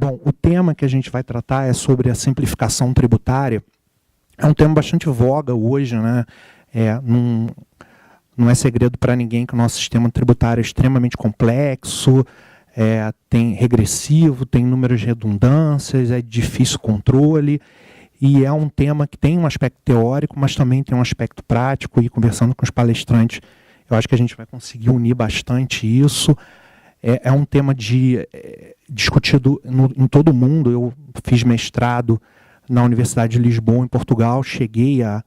Bom, o tema que a gente vai tratar é sobre a simplificação tributária. É um tema bastante voga hoje, né? Não é segredo para ninguém que o nosso sistema tributário é extremamente complexo, tem regressivo, tem inúmeras redundâncias, é de difícil controle, e é um tema que tem um aspecto teórico, mas também tem um aspecto prático, e conversando com os palestrantes, eu acho que a gente vai conseguir unir bastante isso. É um tema discutido em todo o mundo. Eu fiz mestrado na Universidade de Lisboa, em Portugal, cheguei a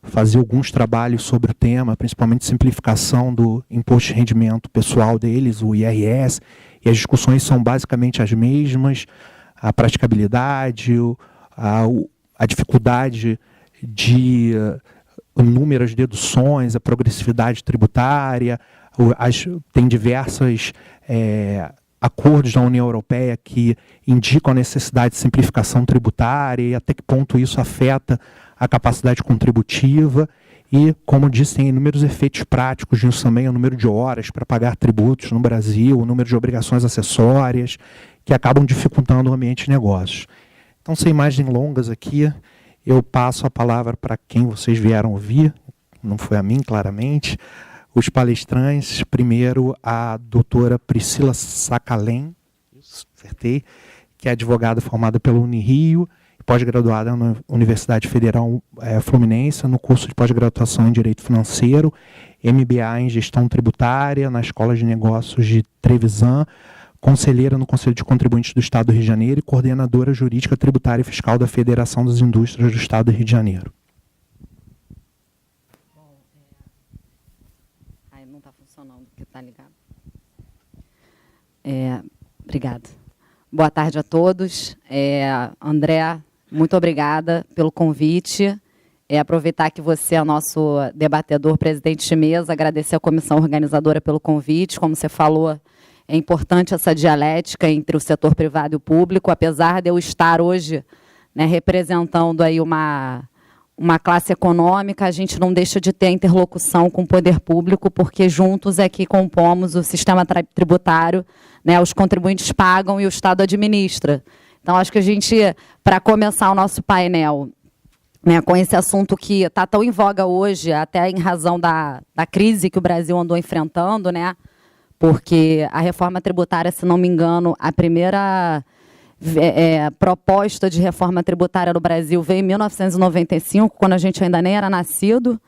fazer alguns trabalhos sobre o tema, principalmente simplificação do imposto de rendimento pessoal deles, o IRS, e as discussões são basicamente as mesmas, a praticabilidade, a dificuldade de inúmeras deduções, a progressividade tributária, tem diversas acordos da União Europeia que indicam a necessidade de simplificação tributária e até que ponto isso afeta a capacidade contributiva e, como disse, tem inúmeros efeitos práticos disso também, o número de horas para pagar tributos no Brasil, o número de obrigações acessórias, que acabam dificultando o ambiente de negócios. Então, sem mais delongas aqui, eu passo a palavra para quem vocês vieram ouvir, não foi a mim, claramente, os palestrantes. Primeiro, a doutora Priscila Sacalém, acertei, que é advogada formada pela Unirio, pós-graduada na Universidade Federal Fluminense, no curso de pós-graduação em Direito Financeiro, MBA em Gestão Tributária, na Escola de Negócios de Trevisan, conselheira no Conselho de Contribuintes do Estado do Rio de Janeiro e coordenadora jurídica tributária e fiscal da Federação das Indústrias do Estado do Rio de Janeiro. Não está funcionando, porque está ligado. Obrigada. Boa tarde a todos. André, muito obrigada pelo convite. Aproveitar que você é nosso debatedor, presidente de mesa, agradecer à comissão organizadora pelo convite. Como você falou, é importante essa dialética entre o setor privado e o público, apesar de eu estar hoje, né, representando aí uma classe econômica, a gente não deixa de ter interlocução com o poder público, porque juntos é que compomos o sistema tributário, né, os contribuintes pagam e o Estado administra. Então, acho que a gente, para começar o nosso painel, né, com esse assunto que está tão em voga hoje, até em razão da crise que o Brasil andou enfrentando, né, porque a reforma tributária, se não me engano, a primeira proposta de reforma tributária no Brasil veio em 1995, quando a gente ainda nem era nascido,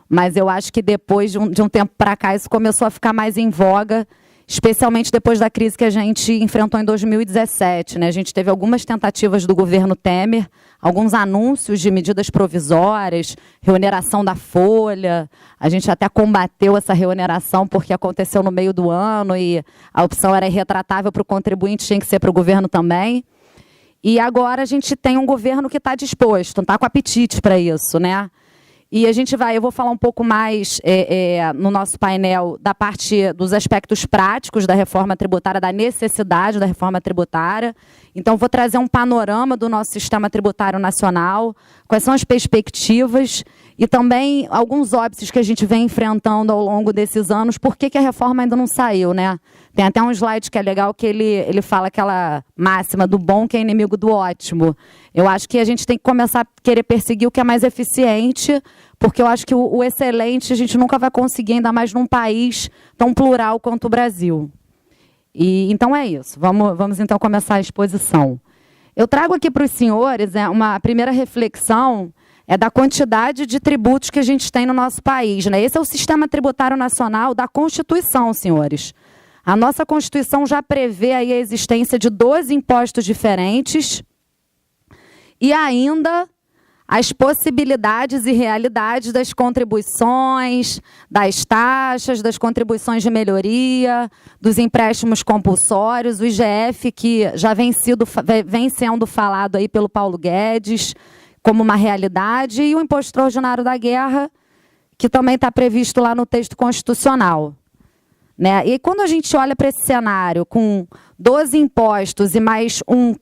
mas eu acho que depois de um tempo para cá isso começou a ficar mais em voga, especialmente depois da crise que a gente enfrentou em 2017. Né? A gente teve algumas tentativas do governo Temer, alguns anúncios de medidas provisórias, reoneração da folha. A gente até combateu essa reoneração porque aconteceu no meio do ano e a opção era irretratável para o contribuinte, tinha que ser para o governo também. E agora a gente tem um governo que está disposto, está com apetite para isso, né? E eu vou falar um pouco mais no nosso painel da parte dos aspectos práticos da reforma tributária, da necessidade da reforma tributária. Então, vou trazer um panorama do nosso sistema tributário nacional, quais são as perspectivas e também alguns óbices que a gente vem enfrentando ao longo desses anos, por que a reforma ainda não saiu, né? Tem até um slide que é legal, que ele fala aquela máxima do bom que é inimigo do ótimo. Eu acho que a gente tem que começar a querer perseguir o que é mais eficiente, porque eu acho que o excelente a gente nunca vai conseguir, ainda mais num país tão plural quanto o Brasil. Então é isso. Vamos então começar a exposição. Eu trago aqui para os senhores uma primeira reflexão da quantidade de tributos que a gente tem no nosso país. Né? Esse é o sistema tributário nacional da Constituição, senhores. A nossa Constituição já prevê aí a existência de 12 impostos diferentes e ainda as possibilidades e realidades das contribuições, das taxas, das contribuições de melhoria, dos empréstimos compulsórios, o IGF, que já vem sendo falado aí pelo Paulo Guedes como uma realidade, e o Imposto Extraordinário da Guerra, que também está previsto lá no texto constitucional. Né? E quando a gente olha para esse cenário com 12 impostos e mais um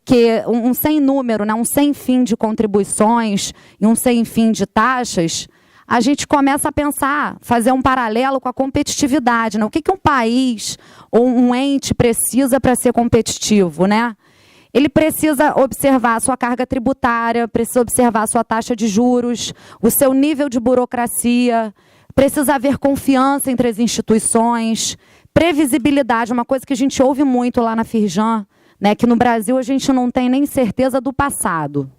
sem número, né? Um sem fim de contribuições e um sem fim de taxas, a gente começa a pensar, fazer um paralelo com a competitividade. Né? O que um país ou um ente precisa para ser competitivo? Né? ele precisa observar a sua carga tributária, precisa observar a sua taxa de juros, o seu nível de burocracia, precisa haver confiança entre as instituições, previsibilidade, uma coisa que a gente ouve muito lá na Firjan, né, que no Brasil a gente não tem nem certeza do passado.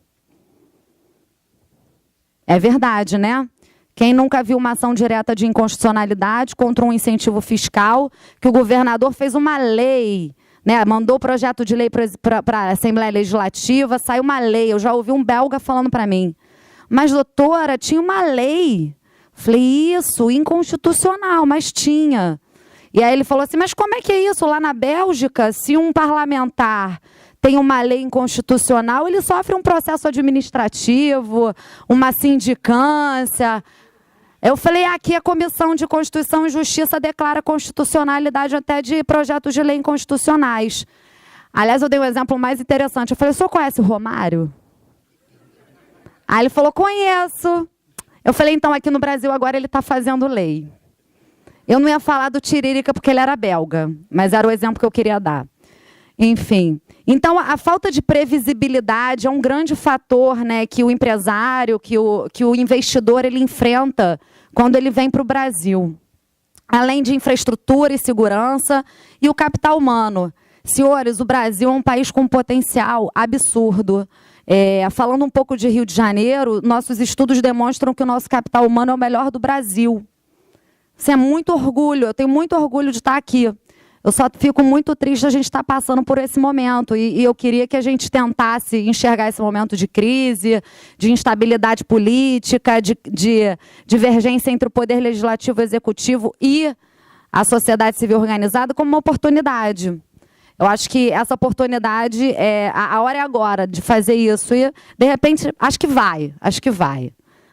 É verdade, né? Quem nunca viu uma ação direta de inconstitucionalidade contra um incentivo fiscal, que o governador fez uma lei, né, mandou o projeto de lei para a Assembleia Legislativa, saiu uma lei. Eu já ouvi um belga falando para mim, mas doutora, tinha uma lei. Falei, isso, inconstitucional, mas tinha. E aí ele falou assim, mas como é que é isso? Lá na Bélgica, se um parlamentar tem uma lei inconstitucional, ele sofre um processo administrativo, uma sindicância. Eu falei, aqui a Comissão de Constituição e Justiça declara constitucionalidade até de projetos de lei inconstitucionais. Aliás, eu dei um exemplo mais interessante. Eu falei, o senhor conhece o Romário? Aí ele falou, conheço. Eu falei, então, aqui no Brasil agora ele está fazendo lei. Eu não ia falar do Tiririca porque ele era belga, mas era o exemplo que eu queria dar. Enfim, então a falta de previsibilidade é um grande fator, né, que o empresário, que o investidor ele enfrenta quando ele vem para o Brasil. Além de infraestrutura e segurança e o capital humano. Senhores, o Brasil é um país com potencial absurdo. Falando um pouco de Rio de Janeiro, nossos estudos demonstram que o nosso capital humano é o melhor do Brasil. Isso é muito orgulho, eu tenho muito orgulho de estar aqui. Eu só fico muito triste a gente estar passando por esse momento. E eu queria que a gente tentasse enxergar esse momento de crise, de instabilidade política, de divergência entre o poder legislativo e executivo e a sociedade civil organizada como uma oportunidade. Eu acho que essa oportunidade, a hora é agora de fazer isso. E, de repente, acho que vai.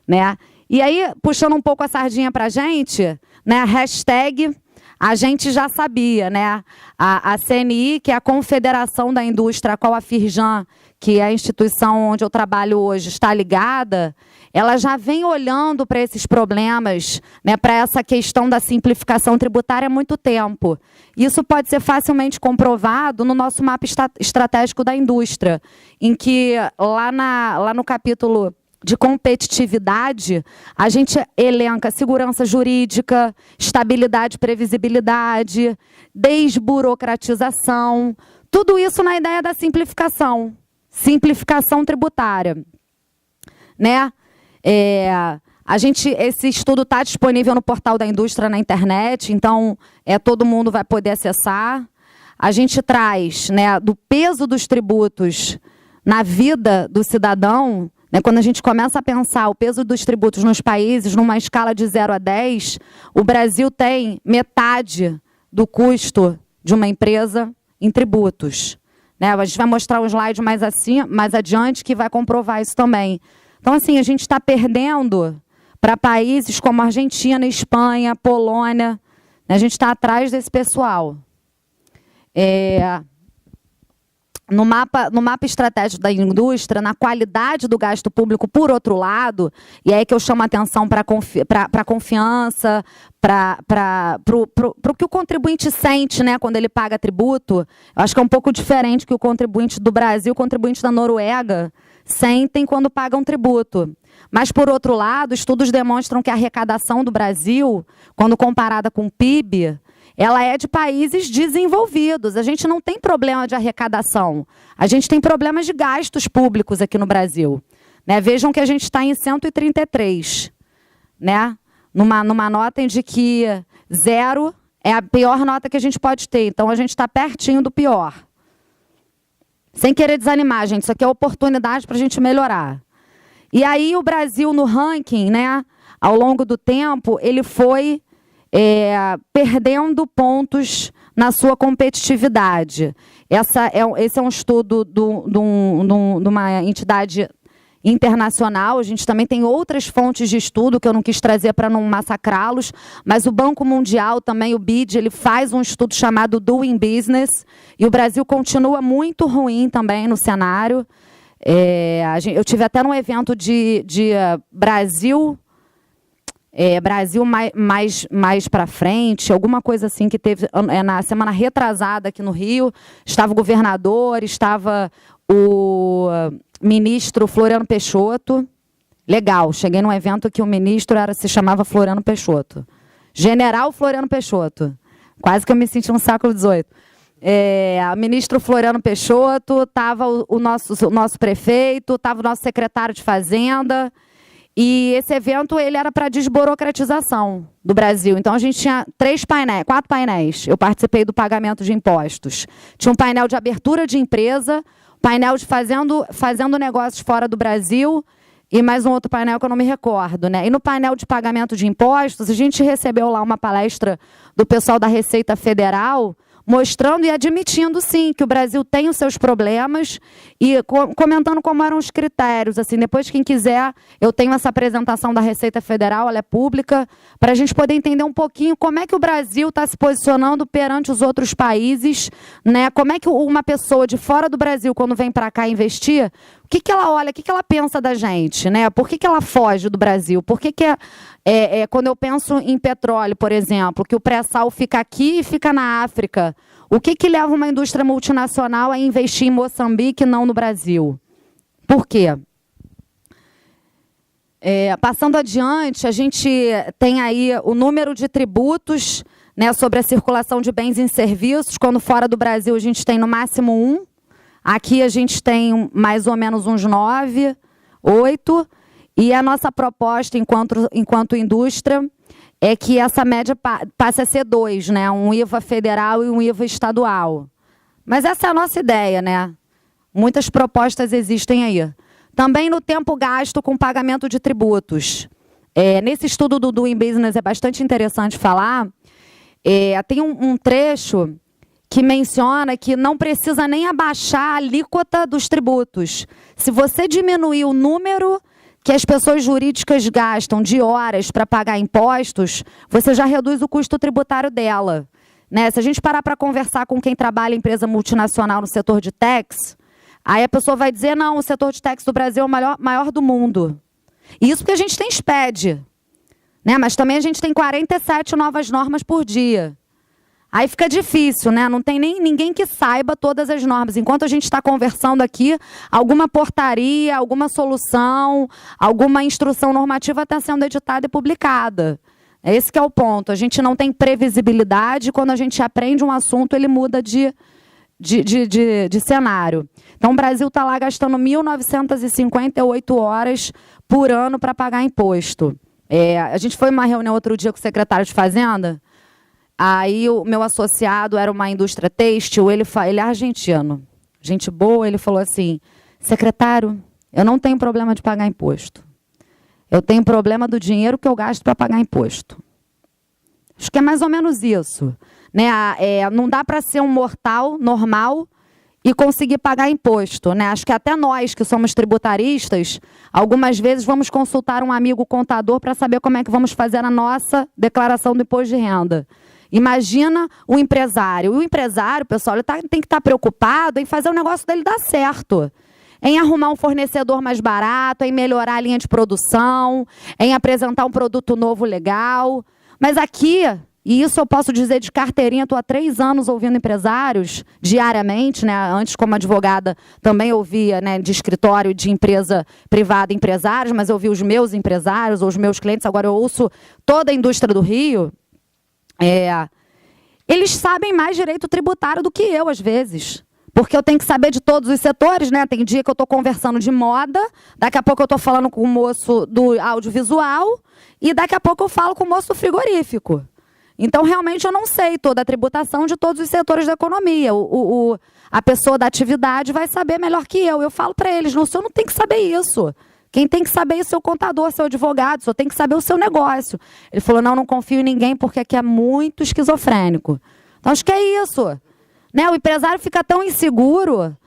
Né? E aí, puxando um pouco a sardinha para a gente, né, a hashtag... A gente já sabia, né? A CNI, que é a Confederação da Indústria, a qual a Firjan, que é a instituição onde eu trabalho hoje, está ligada, ela já vem olhando para esses problemas, né, para essa questão da simplificação tributária há muito tempo. Isso pode ser facilmente comprovado no nosso mapa estratégico da indústria, em que lá no capítulo de competitividade, a gente elenca segurança jurídica, estabilidade e previsibilidade, desburocratização, tudo isso na ideia da simplificação tributária. Né? Esse estudo está disponível no portal da indústria na internet, então todo mundo vai poder acessar. A gente traz, né, do peso dos tributos na vida do cidadão. Quando a gente começa a pensar o peso dos tributos nos países, numa escala de 0 a 10, o Brasil tem metade do custo de uma empresa em tributos. A gente vai mostrar um slide mais adiante que vai comprovar isso também. Então, assim, a gente está perdendo para países como Argentina, Espanha, Polônia. A gente está atrás desse pessoal. No mapa estratégico da indústria, na qualidade do gasto público, por outro lado, e é aí que eu chamo a atenção para a confiança, para o que o contribuinte sente, né, quando ele paga tributo. Eu acho que é um pouco diferente que o contribuinte do Brasil, o contribuinte da Noruega, sentem quando pagam tributo. Mas, por outro lado, estudos demonstram que a arrecadação do Brasil, quando comparada com o PIB, ela é de países desenvolvidos. A gente não tem problema de arrecadação. A gente tem problemas de gastos públicos aqui no Brasil. Né? Vejam que a gente está em 133. Né? Numa nota de que 0 é a pior nota que a gente pode ter. Então, a gente está pertinho do pior. Sem querer desanimar, gente. Isso aqui é oportunidade para a gente melhorar. E aí, o Brasil, no ranking, né, ao longo do tempo, ele foi... perdendo pontos na sua competitividade. Esse é um estudo de uma entidade internacional. A gente também tem outras fontes de estudo que eu não quis trazer para não massacrá-los, mas o Banco Mundial também, o BID, ele faz um estudo chamado Doing Business, e o Brasil continua muito ruim também no cenário. Eu tive até num evento de Brasil... Brasil mais para frente, alguma coisa assim que teve na semana retrasada aqui no Rio. Estava o governador, estava o ministro Floriano Peixoto. Legal, cheguei num evento que o ministro se chamava Floriano Peixoto. General Floriano Peixoto. Quase que eu me senti no século XVIII. O ministro Floriano Peixoto, estava o nosso prefeito, estava o nosso secretário de Fazenda. E esse evento ele era para desburocratização do Brasil. Então, a gente tinha 4 painéis. Eu participei do pagamento de impostos. Tinha um painel de abertura de empresa, painel de fazendo negócios fora do Brasil e mais um outro painel que eu não me recordo, né? E no painel de pagamento de impostos, a gente recebeu lá uma palestra do pessoal da Receita Federal, mostrando e admitindo, sim, que o Brasil tem os seus problemas e comentando como eram os critérios. Assim, depois, quem quiser, eu tenho essa apresentação da Receita Federal, ela é pública, para a gente poder entender um pouquinho como é que o Brasil está se posicionando perante os outros países, né? Como é que uma pessoa de fora do Brasil, quando vem para cá investir, o que ela olha, o que ela pensa da gente, né? Por que ela foge do Brasil? Por que quando eu penso em petróleo, por exemplo, que o pré-sal fica aqui e fica na África, o que leva uma indústria multinacional a investir em Moçambique e não no Brasil? Por quê? Passando adiante, a gente tem aí o número de tributos, né, sobre a circulação de bens e serviços, quando fora do Brasil a gente tem no máximo 1, aqui a gente tem mais ou menos uns 9, 8, e a nossa proposta enquanto indústria é que essa média passe a ser 2, né? Um IVA federal e um IVA estadual. Mas essa é a nossa ideia, né? Muitas propostas existem aí. Também no tempo gasto com pagamento de tributos. Nesse estudo do Doing Business é bastante interessante falar. Tem um trecho que menciona que não precisa nem abaixar a alíquota dos tributos. Se você diminuir o número que as pessoas jurídicas gastam de horas para pagar impostos, você já reduz o custo tributário dela, né? Se a gente parar para conversar com quem trabalha em empresa multinacional no setor de tax, aí a pessoa vai dizer, não, o setor de tax do Brasil é o maior do mundo. E isso porque a gente tem SPED, né? Mas também a gente tem 47 novas normas por dia. Aí fica difícil, né? Não tem nem ninguém que saiba todas as normas. Enquanto a gente está conversando aqui, alguma portaria, alguma solução, alguma instrução normativa está sendo editada e publicada. Esse que é o ponto. A gente não tem previsibilidade. Quando a gente aprende um assunto, ele muda de cenário. Então, o Brasil está lá gastando 1.958 horas por ano para pagar imposto. A gente foi em uma reunião outro dia com o secretário de Fazenda. Aí o meu associado era uma indústria têxtil, ele é argentino, gente boa, ele falou assim, secretário, eu não tenho problema de pagar imposto. Eu tenho problema do dinheiro que eu gasto para pagar imposto. Acho que é mais ou menos isso, né? Não dá para ser um mortal normal e conseguir pagar imposto, né? Acho que até nós que somos tributaristas, algumas vezes vamos consultar um amigo contador para saber como é que vamos fazer a nossa declaração do imposto de renda. Imagina o empresário. O empresário, pessoal, ele tem que estar preocupado em fazer o negócio dele dar certo. Em arrumar um fornecedor mais barato, em melhorar a linha de produção, em apresentar um produto novo legal. Mas aqui, e isso eu posso dizer de carteirinha, estou há 3 anos ouvindo empresários, diariamente, né? Antes, como advogada, também ouvia, né, de escritório de empresa privada empresários, mas eu ouvi os meus empresários, ou os meus clientes, agora eu ouço toda a indústria do Rio. Eles sabem mais direito tributário do que eu, às vezes. Porque eu tenho que saber de todos os setores, né? Tem dia que eu estou conversando de moda, daqui a pouco eu estou falando com o moço do audiovisual, e daqui a pouco eu falo com o moço do frigorífico. Então, realmente, eu não sei toda a tributação de todos os setores da economia. A pessoa da atividade vai saber melhor que eu. Eu falo para eles, não, o senhor não tem que saber isso. Quem tem que saber é o seu contador, seu advogado, o senhor tem que saber o seu negócio. Ele falou, não confio em ninguém porque aqui é muito esquizofrênico. Então, acho que é isso. Né? O empresário fica tão inseguro,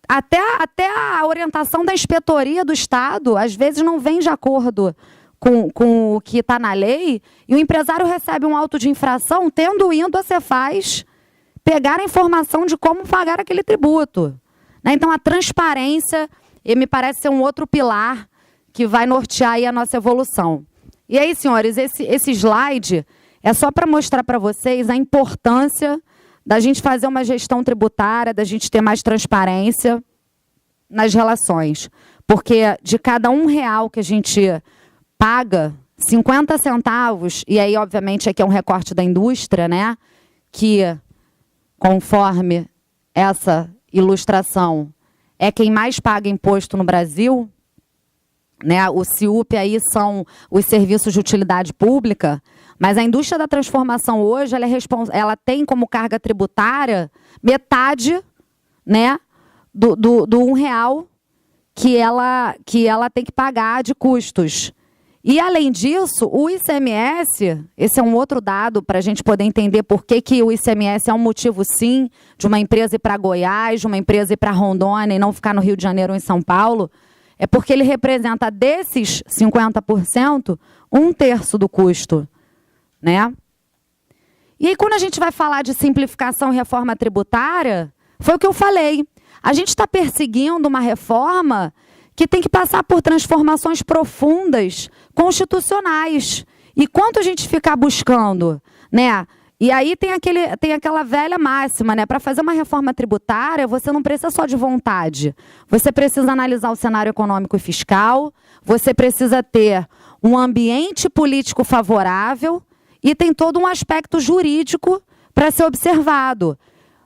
até a orientação da inspetoria do Estado, às vezes, não vem de acordo com o que está na lei, e o empresário recebe um auto de infração, tendo ido a Cefaz pegar a informação de como pagar aquele tributo. Né? Então, a transparência... E me parece ser um outro pilar que vai nortear aí a nossa evolução. E aí, senhores, esse slide é só para mostrar para vocês a importância da gente fazer uma gestão tributária, da gente ter mais transparência nas relações. Porque de cada R$1 que a gente paga, 50 centavos, e aí, obviamente, aqui é um recorte da indústria, né? Que, conforme essa ilustração, é quem mais paga imposto no Brasil, né? O CIUP aí são os serviços de utilidade pública, mas a indústria da transformação hoje ela tem como carga tributária metade, né, do R$1 que ela tem que pagar de custos. E, além disso, o ICMS, esse é um outro dado para a gente poder entender por que o ICMS é um motivo, sim, de uma empresa ir para Goiás, de uma empresa ir para Rondônia e não ficar no Rio de Janeiro ou em São Paulo, é porque ele representa, desses 50%, 1/3 do custo, né? E aí, quando a gente vai falar de simplificação e reforma tributária, foi o que eu falei. A gente está perseguindo uma reforma que tem que passar por transformações profundas, constitucionais. E quanto a gente ficar buscando, né? E aí tem aquela velha máxima, né? Para fazer uma reforma tributária, você não precisa só de vontade. Você precisa analisar o cenário econômico e fiscal, você precisa ter um ambiente político favorável e tem todo um aspecto jurídico para ser observado.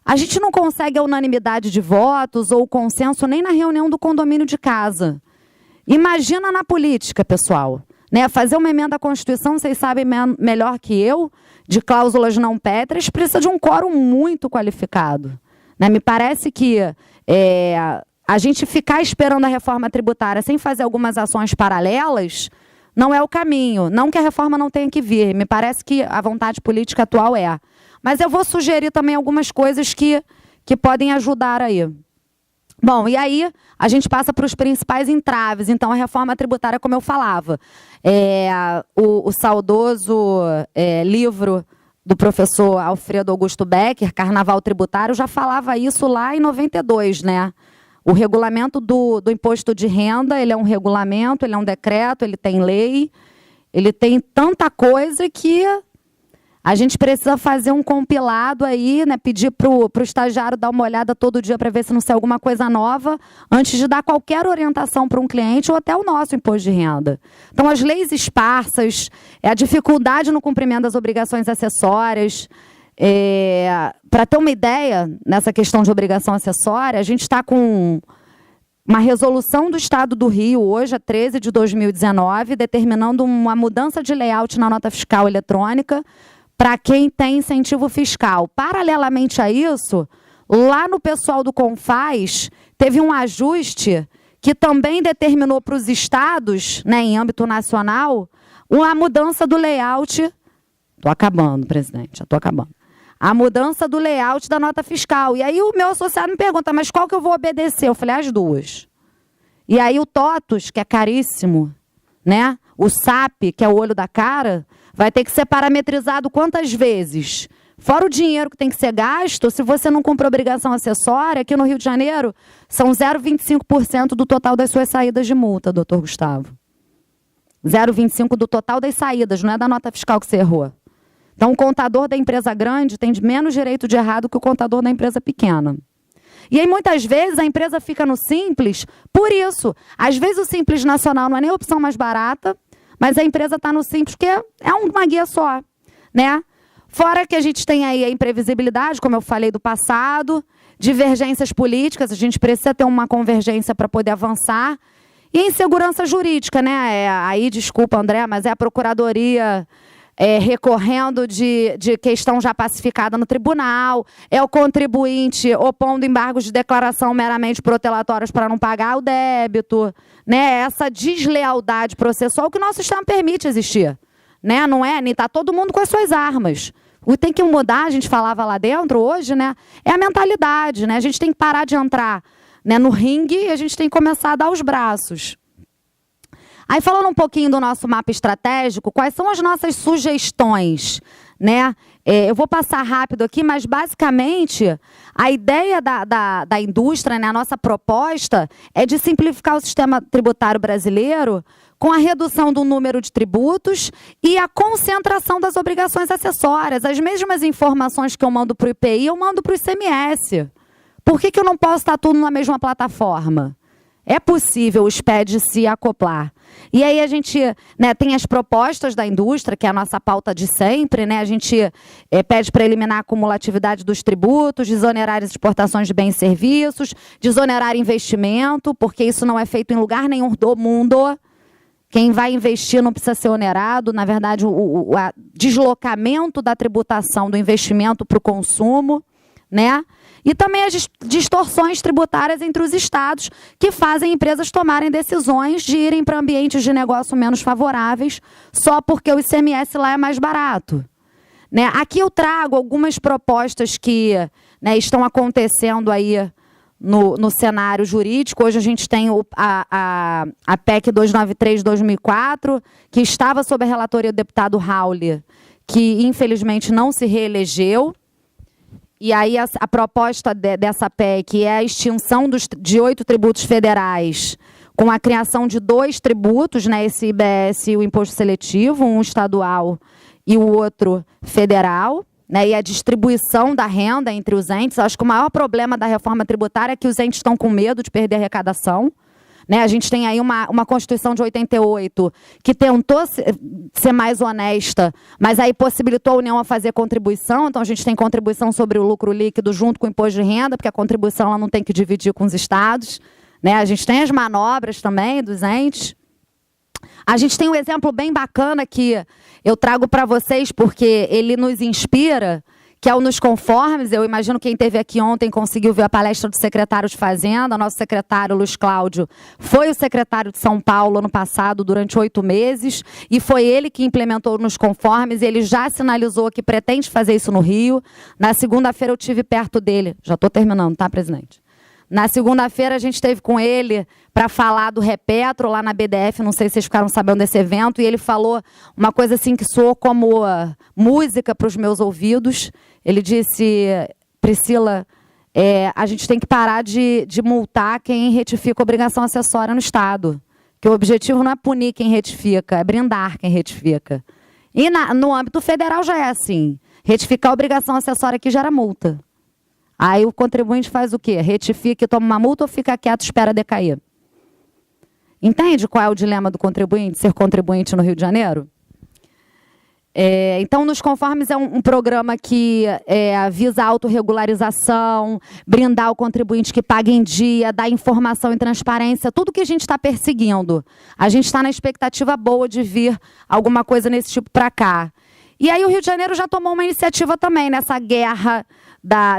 A gente não consegue a unanimidade de votos ou o consenso nem na reunião do condomínio de casa. Imagina na política, pessoal. Né? Fazer uma emenda à Constituição, vocês sabem melhor que eu, de cláusulas não pétreas, precisa de um quórum muito qualificado. Né? Me parece que a gente ficar esperando a reforma tributária sem fazer algumas ações paralelas não é o caminho. Não que a reforma não tenha que vir. Me parece que a vontade política atual é. Mas eu vou sugerir também algumas coisas que podem ajudar aí. Bom, e aí a gente passa para os principais entraves. Então, a reforma tributária, como eu falava, o saudoso livro do professor Alfredo Augusto Becker, Carnaval Tributário, já falava isso lá em 92, né? O regulamento do imposto de renda, ele é um regulamento, ele é um decreto, ele tem lei, ele tem tanta coisa que a gente precisa fazer um compilado aí, né? Pedir para o estagiário dar uma olhada todo dia para ver se não sai alguma coisa nova, antes de dar qualquer orientação para um cliente ou até o nosso imposto de renda. Então, as leis esparsas, a dificuldade no cumprimento das obrigações acessórias. Para ter uma ideia, nessa questão de obrigação acessória, a gente está com uma resolução do Estado do Rio, hoje, a 13 de 2019, determinando uma mudança de layout na nota fiscal eletrônica para quem tem incentivo fiscal. Paralelamente a isso, lá no pessoal do CONFAS, teve um ajuste que também determinou para os estados, né, em âmbito nacional, uma mudança do layout. Estou acabando, presidente, já estou acabando. A mudança do layout da nota fiscal. E aí o meu associado me pergunta, mas qual que eu vou obedecer? Eu falei, as duas. E aí o TOTUS, que é caríssimo, né? O SAP, que é o olho da cara, vai ter que ser parametrizado quantas vezes? Fora o dinheiro que tem que ser gasto, se você não cumpre obrigação acessória, aqui no Rio de Janeiro, são 0,25% do total das suas saídas de multa, doutor Gustavo. 0,25% do total das saídas, não é da nota fiscal que você errou. Então, o contador da empresa grande tem menos direito de errar do que o contador da empresa pequena. E aí, muitas vezes, a empresa fica no Simples por isso. Às vezes, o Simples Nacional não é nem a opção mais barata, mas a empresa está no Simples porque é uma guia só, né? Fora que a gente tem aí a imprevisibilidade, como eu falei, do passado, divergências políticas, a gente precisa ter uma convergência para poder avançar. E insegurança jurídica, né? Aí, desculpa, André, mas é a Procuradoria recorrendo de questão já pacificada no tribunal, é o contribuinte opondo embargos de declaração meramente protelatórios para não pagar o débito, né? Essa deslealdade processual que o nosso sistema permite existir, né? Não é? Nem está todo mundo com as suas armas. O que tem que mudar, a gente falava lá dentro hoje, né? É a mentalidade, né? A gente tem que parar de entrar, né, no ringue e a gente tem que começar a dar os braços. Aí, falando um pouquinho do nosso mapa estratégico, quais são as nossas sugestões, né? Eu vou passar rápido aqui, mas, basicamente, a ideia da indústria, né, a nossa proposta, é de simplificar o sistema tributário brasileiro com a redução do número de tributos e a concentração das obrigações acessórias. As mesmas informações que eu mando para o IPI, eu mando para o ICMS. Por que eu não posso estar tudo na mesma plataforma? É possível o SPED se acoplar. E aí a gente, né, tem as propostas da indústria, que é a nossa pauta de sempre, né? A gente pede para eliminar a acumulatividade dos tributos, desonerar as exportações de bens e serviços, desonerar investimento, porque isso não é feito em lugar nenhum do mundo. Quem vai investir não precisa ser onerado. Na verdade, o deslocamento da tributação do investimento para o consumo, né? E também as distorções tributárias entre os estados, que fazem empresas tomarem decisões de irem para ambientes de negócio menos favoráveis, só porque o ICMS lá é mais barato. Né? Aqui eu trago algumas propostas que, né, estão acontecendo aí no cenário jurídico. Hoje a gente tem a PEC 293/2004, que estava sob a relatoria do deputado Rauli, que infelizmente não se reelegeu. E aí a proposta dessa PEC é a extinção de 8 tributos federais, com a criação de 2 tributos, né, esse IBS e o imposto seletivo, um estadual e o outro federal, né, e a distribuição da renda entre os entes. Acho que o maior problema da reforma tributária é que os entes estão com medo de perder a arrecadação. Né, a gente tem aí uma Constituição de 88 que tentou ser mais honesta, mas aí possibilitou a União a fazer contribuição. Então, a gente tem contribuição sobre o lucro líquido junto com o imposto de renda, porque a contribuição ela não tem que dividir com os estados. Né, a gente tem as manobras também dos entes. A gente tem um exemplo bem bacana que eu trago para vocês, porque ele nos inspira, que é o Nos Conformes. Eu imagino que quem esteve aqui ontem conseguiu ver a palestra do secretário de Fazenda. Nosso secretário, Luiz Cláudio, foi o secretário de São Paulo ano passado, durante 8 meses, e foi ele que implementou Nos Conformes. Ele já sinalizou que pretende fazer isso no Rio. Na segunda-feira eu estive perto dele. Já estou terminando, tá, presidente? Na segunda-feira a gente esteve com ele para falar do Repetro lá na BDF, não sei se vocês ficaram sabendo desse evento, e ele falou uma coisa assim que soou como música para os meus ouvidos. Ele disse: Priscila, a gente tem que parar de multar quem retifica obrigação acessória no Estado, que o objetivo não é punir quem retifica, é brindar quem retifica. E no âmbito federal já é assim, retificar a obrigação acessória aqui gera multa. Aí o contribuinte faz o quê? Retifica e toma uma multa ou fica quieto e espera decair? Entende qual é o dilema do contribuinte, ser contribuinte no Rio de Janeiro? Então, Nos Conformes é um programa que visa a autorregularização, brindar o contribuinte que paga em dia, dar informação e transparência, tudo que a gente está perseguindo. A gente está na expectativa boa de vir alguma coisa nesse tipo para cá. E aí o Rio de Janeiro já tomou uma iniciativa também nessa guerra,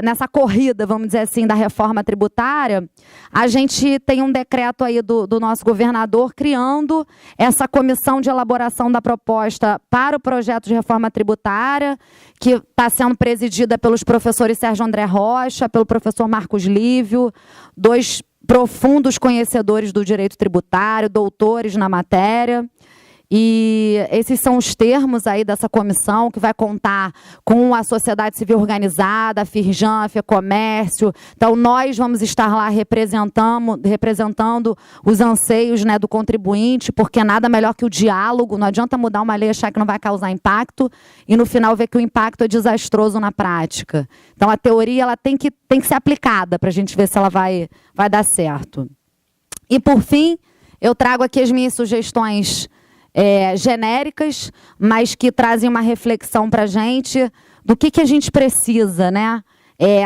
nessa corrida, vamos dizer assim, da reforma tributária. A gente tem um decreto aí do nosso governador criando essa comissão de elaboração da proposta para o projeto de reforma tributária, que está sendo presidida pelos professores Sérgio André Rocha, pelo professor Marcos Lívio, 2 profundos conhecedores do direito tributário, doutores na matéria. E esses são os termos aí dessa comissão, que vai contar com a sociedade civil organizada, a Firjan, a FEComércio. Então, nós vamos estar lá representando os anseios, né, do contribuinte, porque nada melhor que o diálogo. Não adianta mudar uma lei e achar que não vai causar impacto e, no final, ver que o impacto é desastroso na prática. Então, a teoria ela tem que ser aplicada para a gente ver se ela vai dar certo. E, por fim, eu trago aqui as minhas sugestões genéricas, mas que trazem uma reflexão para a gente do que a gente precisa, né?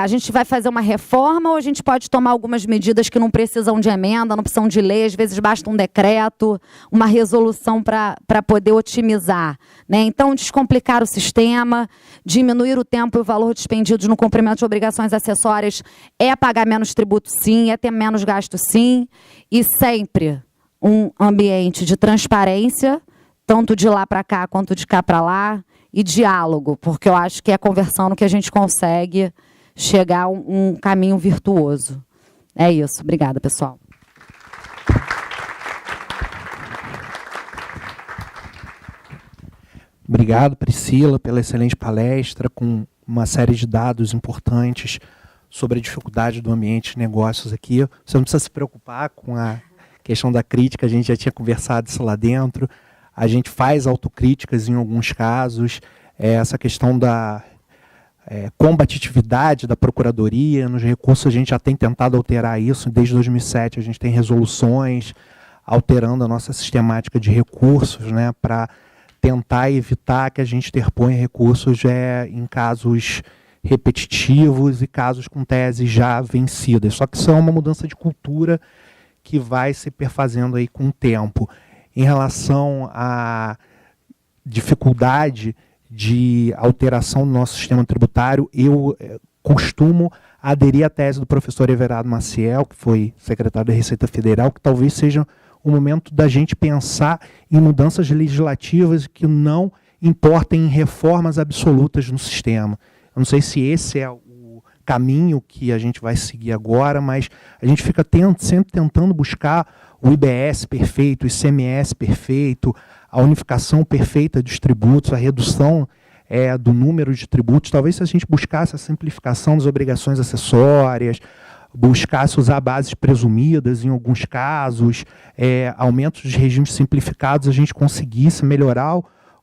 A gente vai fazer uma reforma ou a gente pode tomar algumas medidas que não precisam de emenda, não precisam de lei, às vezes basta um decreto, uma resolução para poder otimizar. Né? Então, descomplicar o sistema, diminuir o tempo e o valor despendidos no cumprimento de obrigações acessórias é pagar menos tributo, sim, é ter menos gasto, sim, e sempre um ambiente de transparência, tanto de lá para cá quanto de cá para lá, e diálogo, porque eu acho que é conversando que a gente consegue chegar a um caminho virtuoso. É isso. Obrigada, pessoal. Obrigado, Priscila, pela excelente palestra, com uma série de dados importantes sobre a dificuldade do ambiente de negócios aqui. Você não precisa se preocupar com a questão da crítica, a gente já tinha conversado isso lá dentro. A gente faz autocríticas em alguns casos. Essa questão da combatividade da Procuradoria, nos recursos a gente já tem tentado alterar isso. Desde 2007 a gente tem resoluções alterando a nossa sistemática de recursos, né, para tentar evitar que a gente interponha recursos em casos repetitivos e casos com teses já vencidas. Só que isso é uma mudança de cultura que vai se perfazendo aí com o tempo. Em relação à dificuldade de alteração do nosso sistema tributário, eu costumo aderir à tese do professor Everardo Maciel, que foi secretário da Receita Federal, que talvez seja o momento da gente pensar em mudanças legislativas que não importem em reformas absolutas no sistema. Eu não sei se esse é o caminho que a gente vai seguir agora, mas a gente fica sempre tentando buscar o IBS perfeito, o ICMS perfeito, a unificação perfeita dos tributos, a redução do número de tributos. Talvez se a gente buscasse a simplificação das obrigações acessórias, buscasse usar bases presumidas em alguns casos, aumentos de regimes simplificados, a gente conseguisse melhorar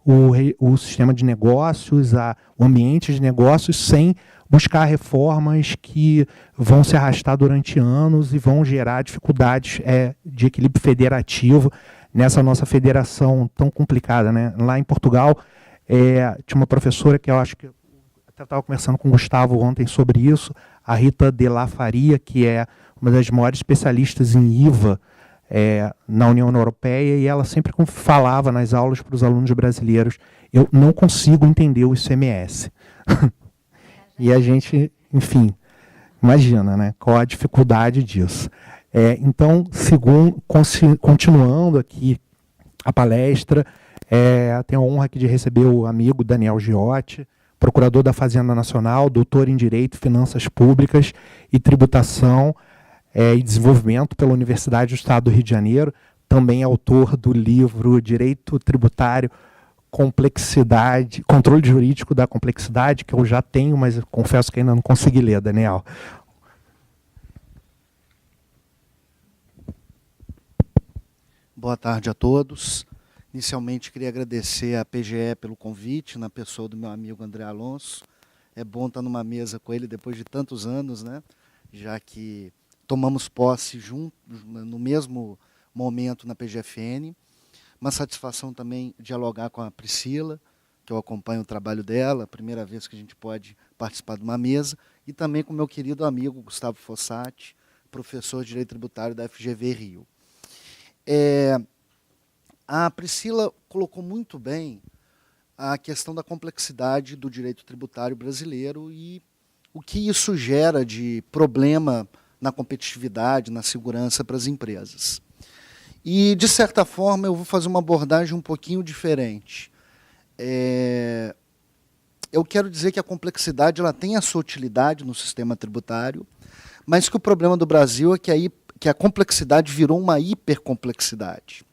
o sistema de negócios, o ambiente de negócios, sem buscar reformas que vão se arrastar durante anos e vão gerar dificuldades de equilíbrio federativo nessa nossa federação tão complicada, né? Lá em Portugal, tinha uma professora que eu acho que até estava conversando com o Gustavo ontem sobre isso, a Rita de la Faria, que é uma das maiores especialistas em IVA na União Europeia, e ela sempre falava nas aulas para os alunos brasileiros: eu não consigo entender o ICMS. E a gente, enfim, imagina, né, qual a dificuldade disso. Então, continuando aqui a palestra, tenho a honra aqui de receber o amigo Daniel Giotti, procurador da Fazenda Nacional, doutor em Direito, Finanças Públicas e Tributação e Desenvolvimento pela Universidade do Estado do Rio de Janeiro, também autor do livro Direito Tributário, Complexidade, Controle Jurídico da Complexidade, que eu já tenho, mas confesso que ainda não consegui ler, Daniel. Boa tarde a todos. Inicialmente, queria agradecer à PGE pelo convite, na pessoa do meu amigo André Alonso. É bom estar numa mesa com ele depois de tantos anos, né? Já que tomamos posse juntos, no mesmo momento na PGFN. Uma satisfação também dialogar com a Priscila, que eu acompanho o trabalho dela, a primeira vez que a gente pode participar de uma mesa, e também com o meu querido amigo Gustavo Fossati, professor de Direito Tributário da FGV Rio. A Priscila colocou muito bem a questão da complexidade do direito tributário brasileiro e o que isso gera de problema na competitividade, na segurança para as empresas. E, de certa forma, eu vou fazer uma abordagem um pouquinho diferente. Eu quero dizer que a complexidade ela tem a sua utilidade no sistema tributário, mas que o problema do Brasil é que a complexidade virou uma hipercomplexidade.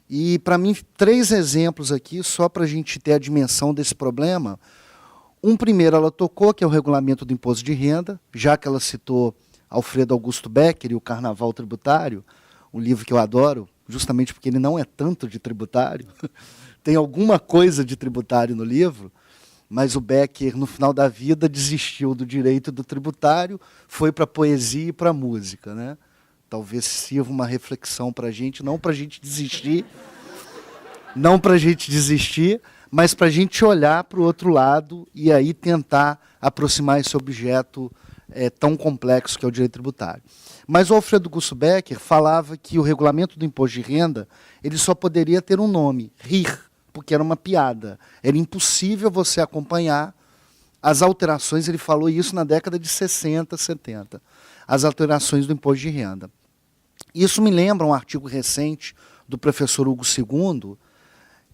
E, para mim, 3 exemplos aqui, só para a gente ter a dimensão desse problema. Primeiro, ela tocou, que é o regulamento do imposto de renda, já que ela citou Alfredo Augusto Becker e o Carnaval Tributário, um livro que eu adoro, justamente porque ele não é tanto de tributário. Tem alguma coisa de tributário no livro, mas o Becker, no final da vida, desistiu do direito do tributário, foi para a poesia e para a música, né? Talvez sirva uma reflexão para a gente, não para a gente desistir, mas para a gente olhar para o outro lado e aí tentar aproximar esse objeto tão complexo que é o direito tributário. Mas o Alfredo Augusto Becker falava que o regulamento do imposto de renda ele só poderia ter um nome, RIR, porque era uma piada. Era impossível você acompanhar as alterações, ele falou isso na década de 60, 70, as alterações do imposto de renda. Isso me lembra um artigo recente do professor Hugo II,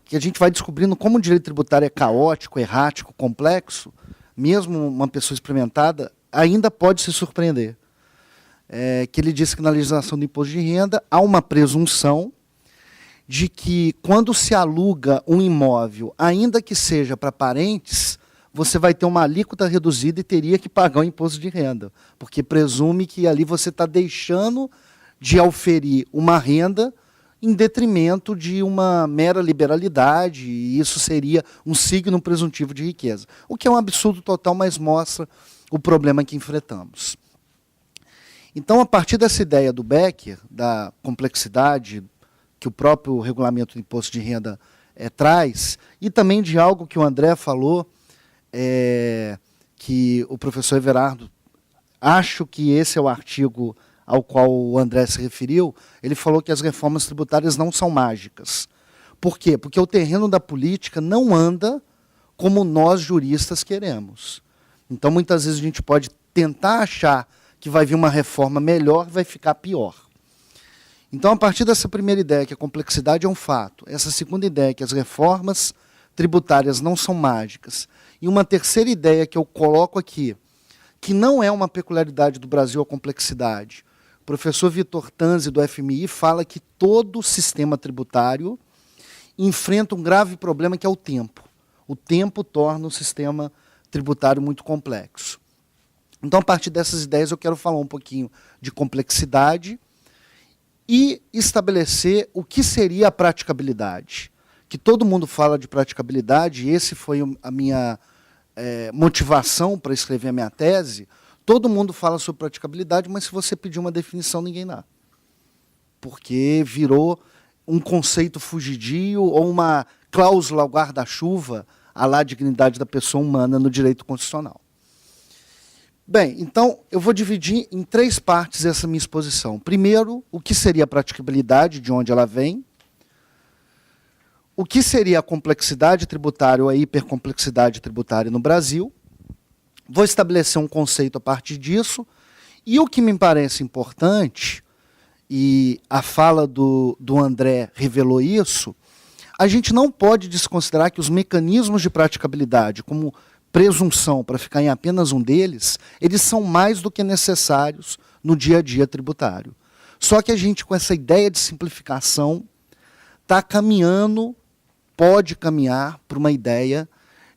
que a gente vai descobrindo como o direito tributário é caótico, errático, complexo, mesmo uma pessoa experimentada ainda pode se surpreender. Que ele disse que na legislação do imposto de renda há uma presunção de que quando se aluga um imóvel, ainda que seja para parentes, você vai ter uma alíquota reduzida e teria que pagar o imposto de renda, porque presume que ali você está deixando de auferir uma renda em detrimento de uma mera liberalidade, e isso seria um signo presuntivo de riqueza. O que é um absurdo total, mas mostra o problema que enfrentamos. Então, a partir dessa ideia do Becker, da complexidade que o próprio regulamento do imposto de renda traz, e também de algo que o André falou, que o professor Everardo, acho que esse é o artigo ao qual o André se referiu, ele falou que as reformas tributárias não são mágicas. Por quê? Porque o terreno da política não anda como nós juristas queremos. Então, muitas vezes a gente pode tentar achar que vai vir uma reforma melhor e vai ficar pior. Então, a partir dessa primeira ideia, que a complexidade é um fato, essa segunda ideia, que as reformas tributárias não são mágicas, e uma terceira ideia que eu coloco aqui, que não é uma peculiaridade do Brasil a complexidade. O professor Vitor Tanzi, do FMI, fala que todo sistema tributário enfrenta um grave problema, que é o tempo. O tempo torna o sistema tributário muito complexo. Então, a partir dessas ideias, eu quero falar um pouquinho de complexidade e estabelecer o que seria a praticabilidade. Que todo mundo fala de praticabilidade, e esse foi a minha motivação para escrever a minha tese. Todo mundo fala sobre praticabilidade, mas se você pedir uma definição, ninguém dá. Porque virou um conceito fugidio ou uma cláusula ao guarda-chuva à lá dignidade da pessoa humana no direito constitucional. Bem, então, eu vou dividir em 3 partes essa minha exposição. Primeiro, o que seria a praticabilidade, de onde ela vem. O que seria a complexidade tributária ou a hipercomplexidade tributária no Brasil. Vou estabelecer um conceito a partir disso. E o que me parece importante, e a fala do André revelou isso, a gente não pode desconsiderar que os mecanismos de praticabilidade, como presunção, para ficar em apenas um deles, eles são mais do que necessários no dia a dia tributário. Só que a gente, com essa ideia de simplificação, está caminhando, pode caminhar para uma ideia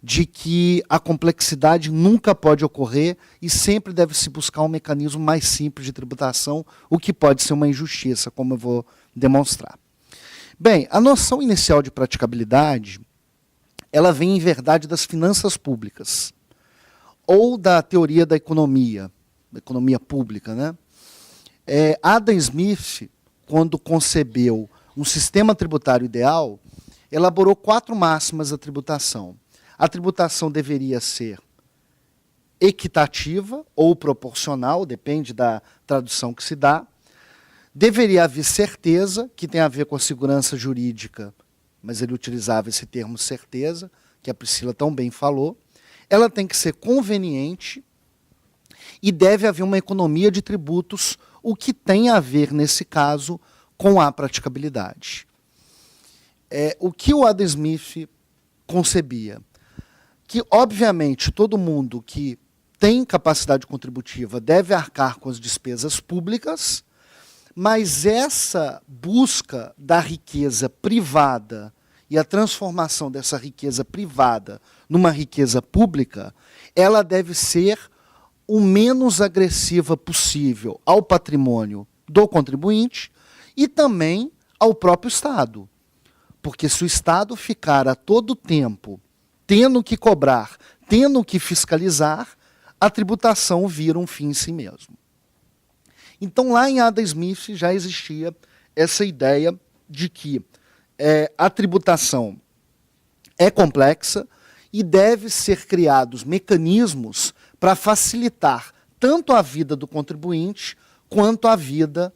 de que a complexidade nunca pode ocorrer e sempre deve se buscar um mecanismo mais simples de tributação, o que pode ser uma injustiça, como eu vou demonstrar. Bem, a noção inicial de praticabilidade, ela vem, em verdade, das finanças públicas, ou da teoria da economia pública, né? Adam Smith, quando concebeu um sistema tributário ideal, elaborou 4 máximas da tributação. A tributação deveria ser equitativa ou proporcional, depende da tradução que se dá. Deveria haver certeza, que tem a ver com a segurança jurídica, mas ele utilizava esse termo certeza, que a Priscila tão bem falou. Ela tem que ser conveniente e deve haver uma economia de tributos, o que tem a ver, nesse caso, com a praticabilidade. O que o Adam Smith concebia? Que, obviamente, todo mundo que tem capacidade contributiva deve arcar com as despesas públicas, mas essa busca da riqueza privada e a transformação dessa riqueza privada numa riqueza pública, ela deve ser o menos agressiva possível ao patrimônio do contribuinte e também ao próprio Estado. Porque se o Estado ficar a todo tempo tendo que cobrar, tendo que fiscalizar, a tributação vira um fim em si mesmo. Então, lá em Adam Smith já existia essa ideia de que a tributação é complexa e deve ser criados mecanismos para facilitar tanto a vida do contribuinte quanto a vida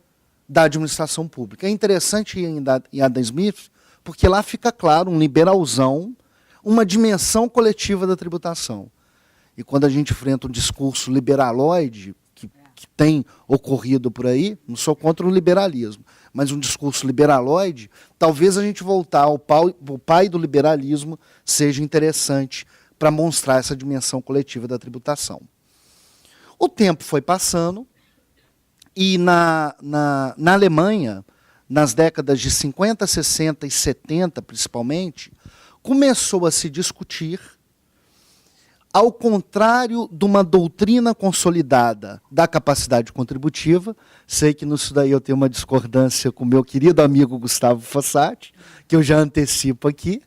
da administração pública. É interessante ir em Adam Smith, porque lá fica claro um liberalzão, uma dimensão coletiva da tributação. E quando a gente enfrenta um discurso liberaloide, que tem ocorrido por aí, não sou contra o liberalismo, mas um discurso liberaloide, talvez a gente voltar ao pai do liberalismo seja interessante para mostrar essa dimensão coletiva da tributação. O tempo foi passando e na Alemanha, nas décadas de 50, 60 e 70 principalmente, começou a se discutir ao contrário de uma doutrina consolidada da capacidade contributiva, sei que nisso daí eu tenho uma discordância com o meu querido amigo Gustavo Fossati, que eu já antecipo aqui,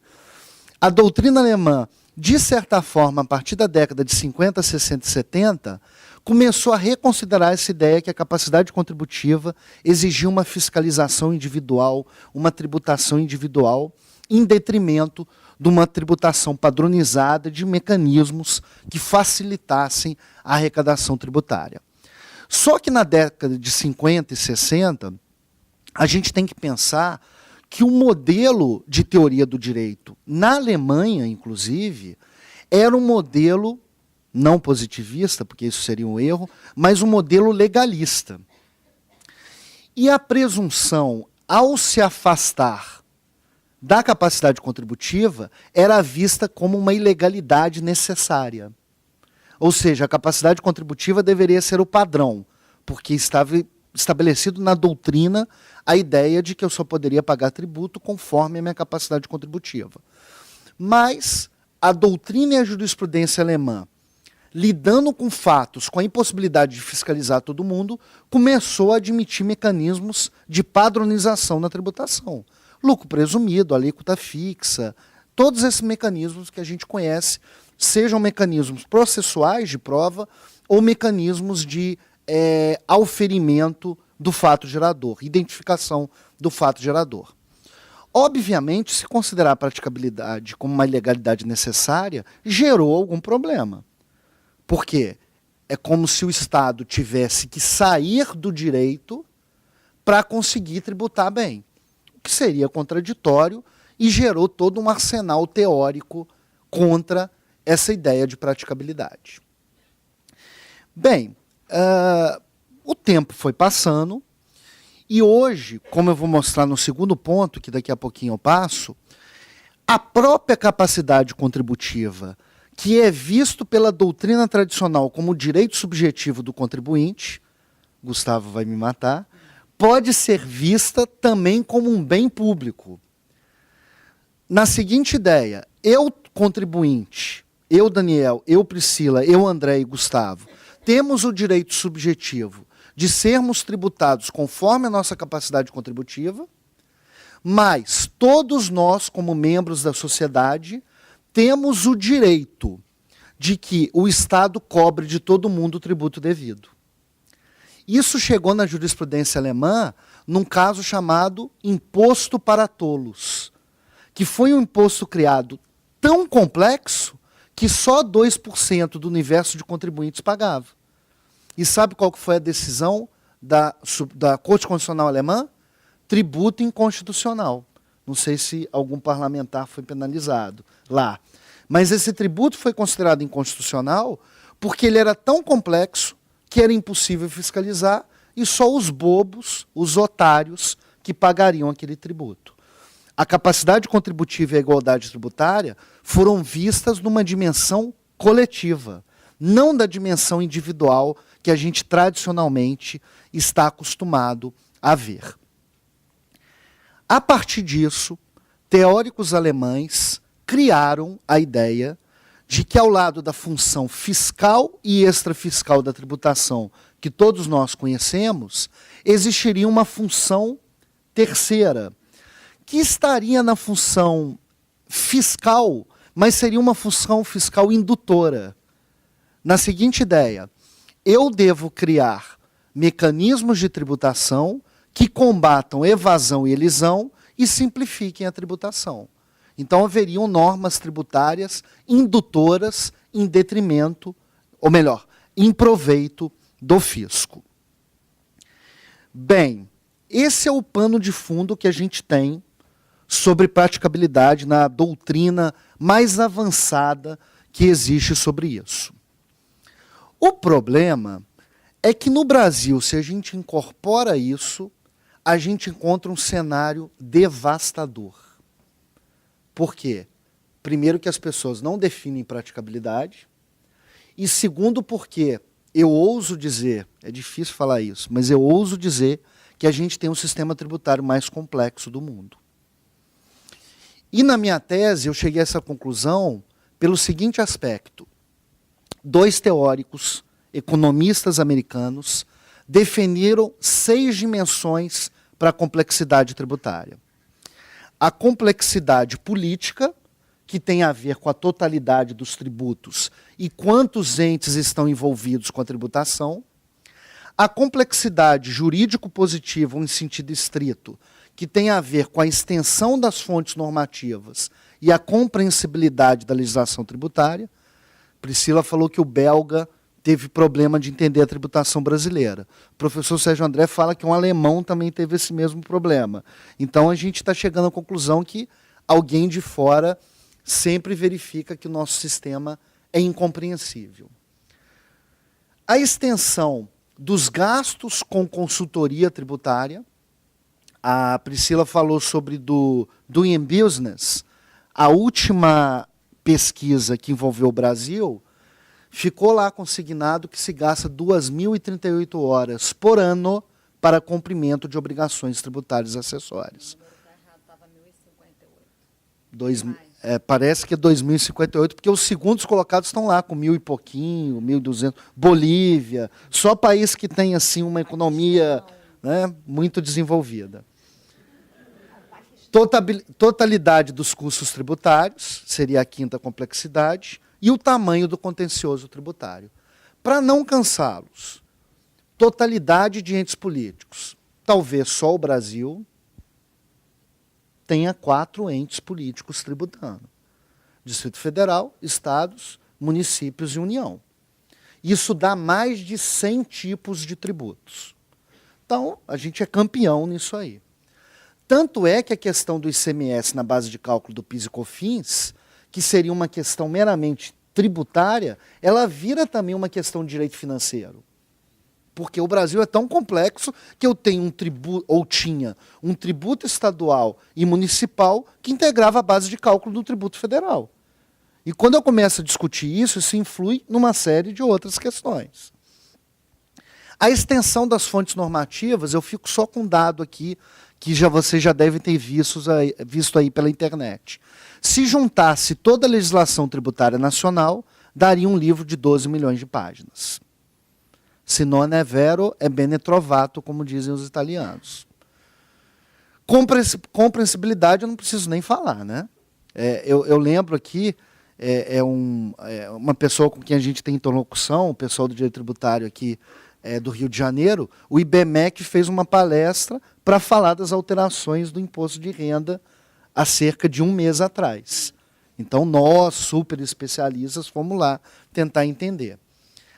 a doutrina alemã, de certa forma, a partir da década de 50, 60 e 70, começou a reconsiderar essa ideia que a capacidade contributiva exigia uma fiscalização individual, uma tributação individual, em detrimento de uma tributação padronizada de mecanismos que facilitassem a arrecadação tributária. Só que na década de 50 e 60, a gente tem que pensar que o modelo de teoria do direito, na Alemanha, inclusive, era um modelo não positivista, porque isso seria um erro, mas um modelo legalista. E a presunção, ao se afastar da capacidade contributiva, era vista como uma ilegalidade necessária. Ou seja, a capacidade contributiva deveria ser o padrão, porque estava estabelecido na doutrina a ideia de que eu só poderia pagar tributo conforme a minha capacidade contributiva. Mas a doutrina e a jurisprudência alemã, lidando com fatos, com a impossibilidade de fiscalizar todo mundo, começou a admitir mecanismos de padronização na tributação. Lucro presumido, alíquota fixa, todos esses mecanismos que a gente conhece, sejam mecanismos processuais de prova ou mecanismos de auferimento do fato gerador, identificação do fato gerador. Obviamente, se considerar a praticabilidade como uma ilegalidade necessária, gerou algum problema. Por quê? É como se o Estado tivesse que sair do direito para conseguir tributar bem, o que seria contraditório e gerou todo um arsenal teórico contra essa ideia de praticabilidade. Bem, o tempo foi passando e hoje, como eu vou mostrar no segundo ponto, que daqui a pouquinho eu passo, a própria capacidade contributiva, que é visto pela doutrina tradicional como direito subjetivo do contribuinte, Gustavo vai me matar, pode ser vista também como um bem público. Na seguinte ideia, eu contribuinte, eu Daniel, eu Priscila, eu André e Gustavo, temos o direito subjetivo de sermos tributados conforme a nossa capacidade contributiva, mas todos nós, como membros da sociedade, temos o direito de que o Estado cobre de todo mundo o tributo devido. Isso chegou na jurisprudência alemã num caso chamado imposto para tolos, que foi um imposto criado tão complexo que só 2% do universo de contribuintes pagava. E sabe qual que foi a decisão da Corte Constitucional Alemã? Tributo inconstitucional. Não sei se algum parlamentar foi penalizado lá. Mas esse tributo foi considerado inconstitucional porque ele era tão complexo que era impossível fiscalizar e só os bobos, os otários, que pagariam aquele tributo. A capacidade contributiva e a igualdade tributária foram vistas numa dimensão coletiva, não da dimensão individual que a gente tradicionalmente está acostumado a ver. A partir disso, teóricos alemães criaram a ideia de que, ao lado da função fiscal e extrafiscal da tributação, que todos nós conhecemos, existiria uma função terceira, que estaria na função fiscal, mas seria uma função fiscal indutora. Na seguinte ideia, eu devo criar mecanismos de tributação que combatam evasão e elisão e simplifiquem a tributação. Então haveriam normas tributárias indutoras em detrimento, ou melhor, em proveito do fisco. Bem, esse é o pano de fundo que a gente tem sobre praticabilidade na doutrina mais avançada que existe sobre isso. O problema é que no Brasil, se a gente incorpora isso, a gente encontra um cenário devastador. Por quê? Primeiro, que as pessoas não definem praticabilidade, e segundo, porque eu ouso dizer, é difícil falar isso, mas eu ouso dizer que a gente tem um sistema tributário mais complexo do mundo. E na minha tese eu cheguei a essa conclusão pelo seguinte aspecto. dois teóricos, economistas americanos, definiram 6 dimensões para a complexidade tributária. A complexidade política, que tem a ver com a totalidade dos tributos e quantos entes estão envolvidos com a tributação. A complexidade jurídico-positiva, em sentido estrito, que tem a ver com a extensão das fontes normativas e a compreensibilidade da legislação tributária. Priscila falou que o belga teve problema de entender a tributação brasileira. O professor Sérgio André fala que um alemão também teve esse mesmo problema. Então, a gente está chegando à conclusão que alguém de fora sempre verifica que o nosso sistema é incompreensível. A extensão dos gastos com consultoria tributária, a Priscila falou sobre do Doing Business, a última pesquisa que envolveu o Brasil, ficou lá consignado que se gasta 2.038 horas por ano para cumprimento de obrigações tributárias acessórias. Parece que é 2.058, porque os segundos colocados estão lá com 1.000 e pouquinho, 1.200. Bolívia, só país que tem assim uma economia, né, muito desenvolvida. Totalidade dos custos tributários, seria a quinta complexidade, e o tamanho do contencioso tributário. Para não cansá-los, totalidade de entes políticos. Talvez só o Brasil tenha 4 entes políticos tributando. Distrito Federal, estados, municípios e União. Isso dá mais de 100 tipos de tributos. Então, a gente é campeão nisso aí. Tanto é que a questão do ICMS na base de cálculo do PIS e COFINS, que seria uma questão meramente tributária, ela vira também uma questão de direito financeiro. Porque o Brasil é tão complexo que eu tenho um tributo, ou tinha, um tributo estadual e municipal que integrava a base de cálculo do tributo federal. E quando eu começo a discutir isso, isso influi numa série de outras questões. A extensão das fontes normativas, eu fico só com um dado aqui, que vocês já devem ter visto aí pela internet. Se juntasse toda a legislação tributária nacional, daria um livro de 12 milhões de páginas. Se non è vero, é bene trovato, como dizem os italianos. Compreensibilidade eu não preciso nem falar, né? Eu lembro aqui, uma pessoa com quem a gente tem interlocução, o pessoal do direito tributário aqui do Rio de Janeiro, o IBMEC fez uma palestra para falar das alterações do imposto de renda há cerca de um mês atrás. Então, nós, super especialistas, fomos lá tentar entender.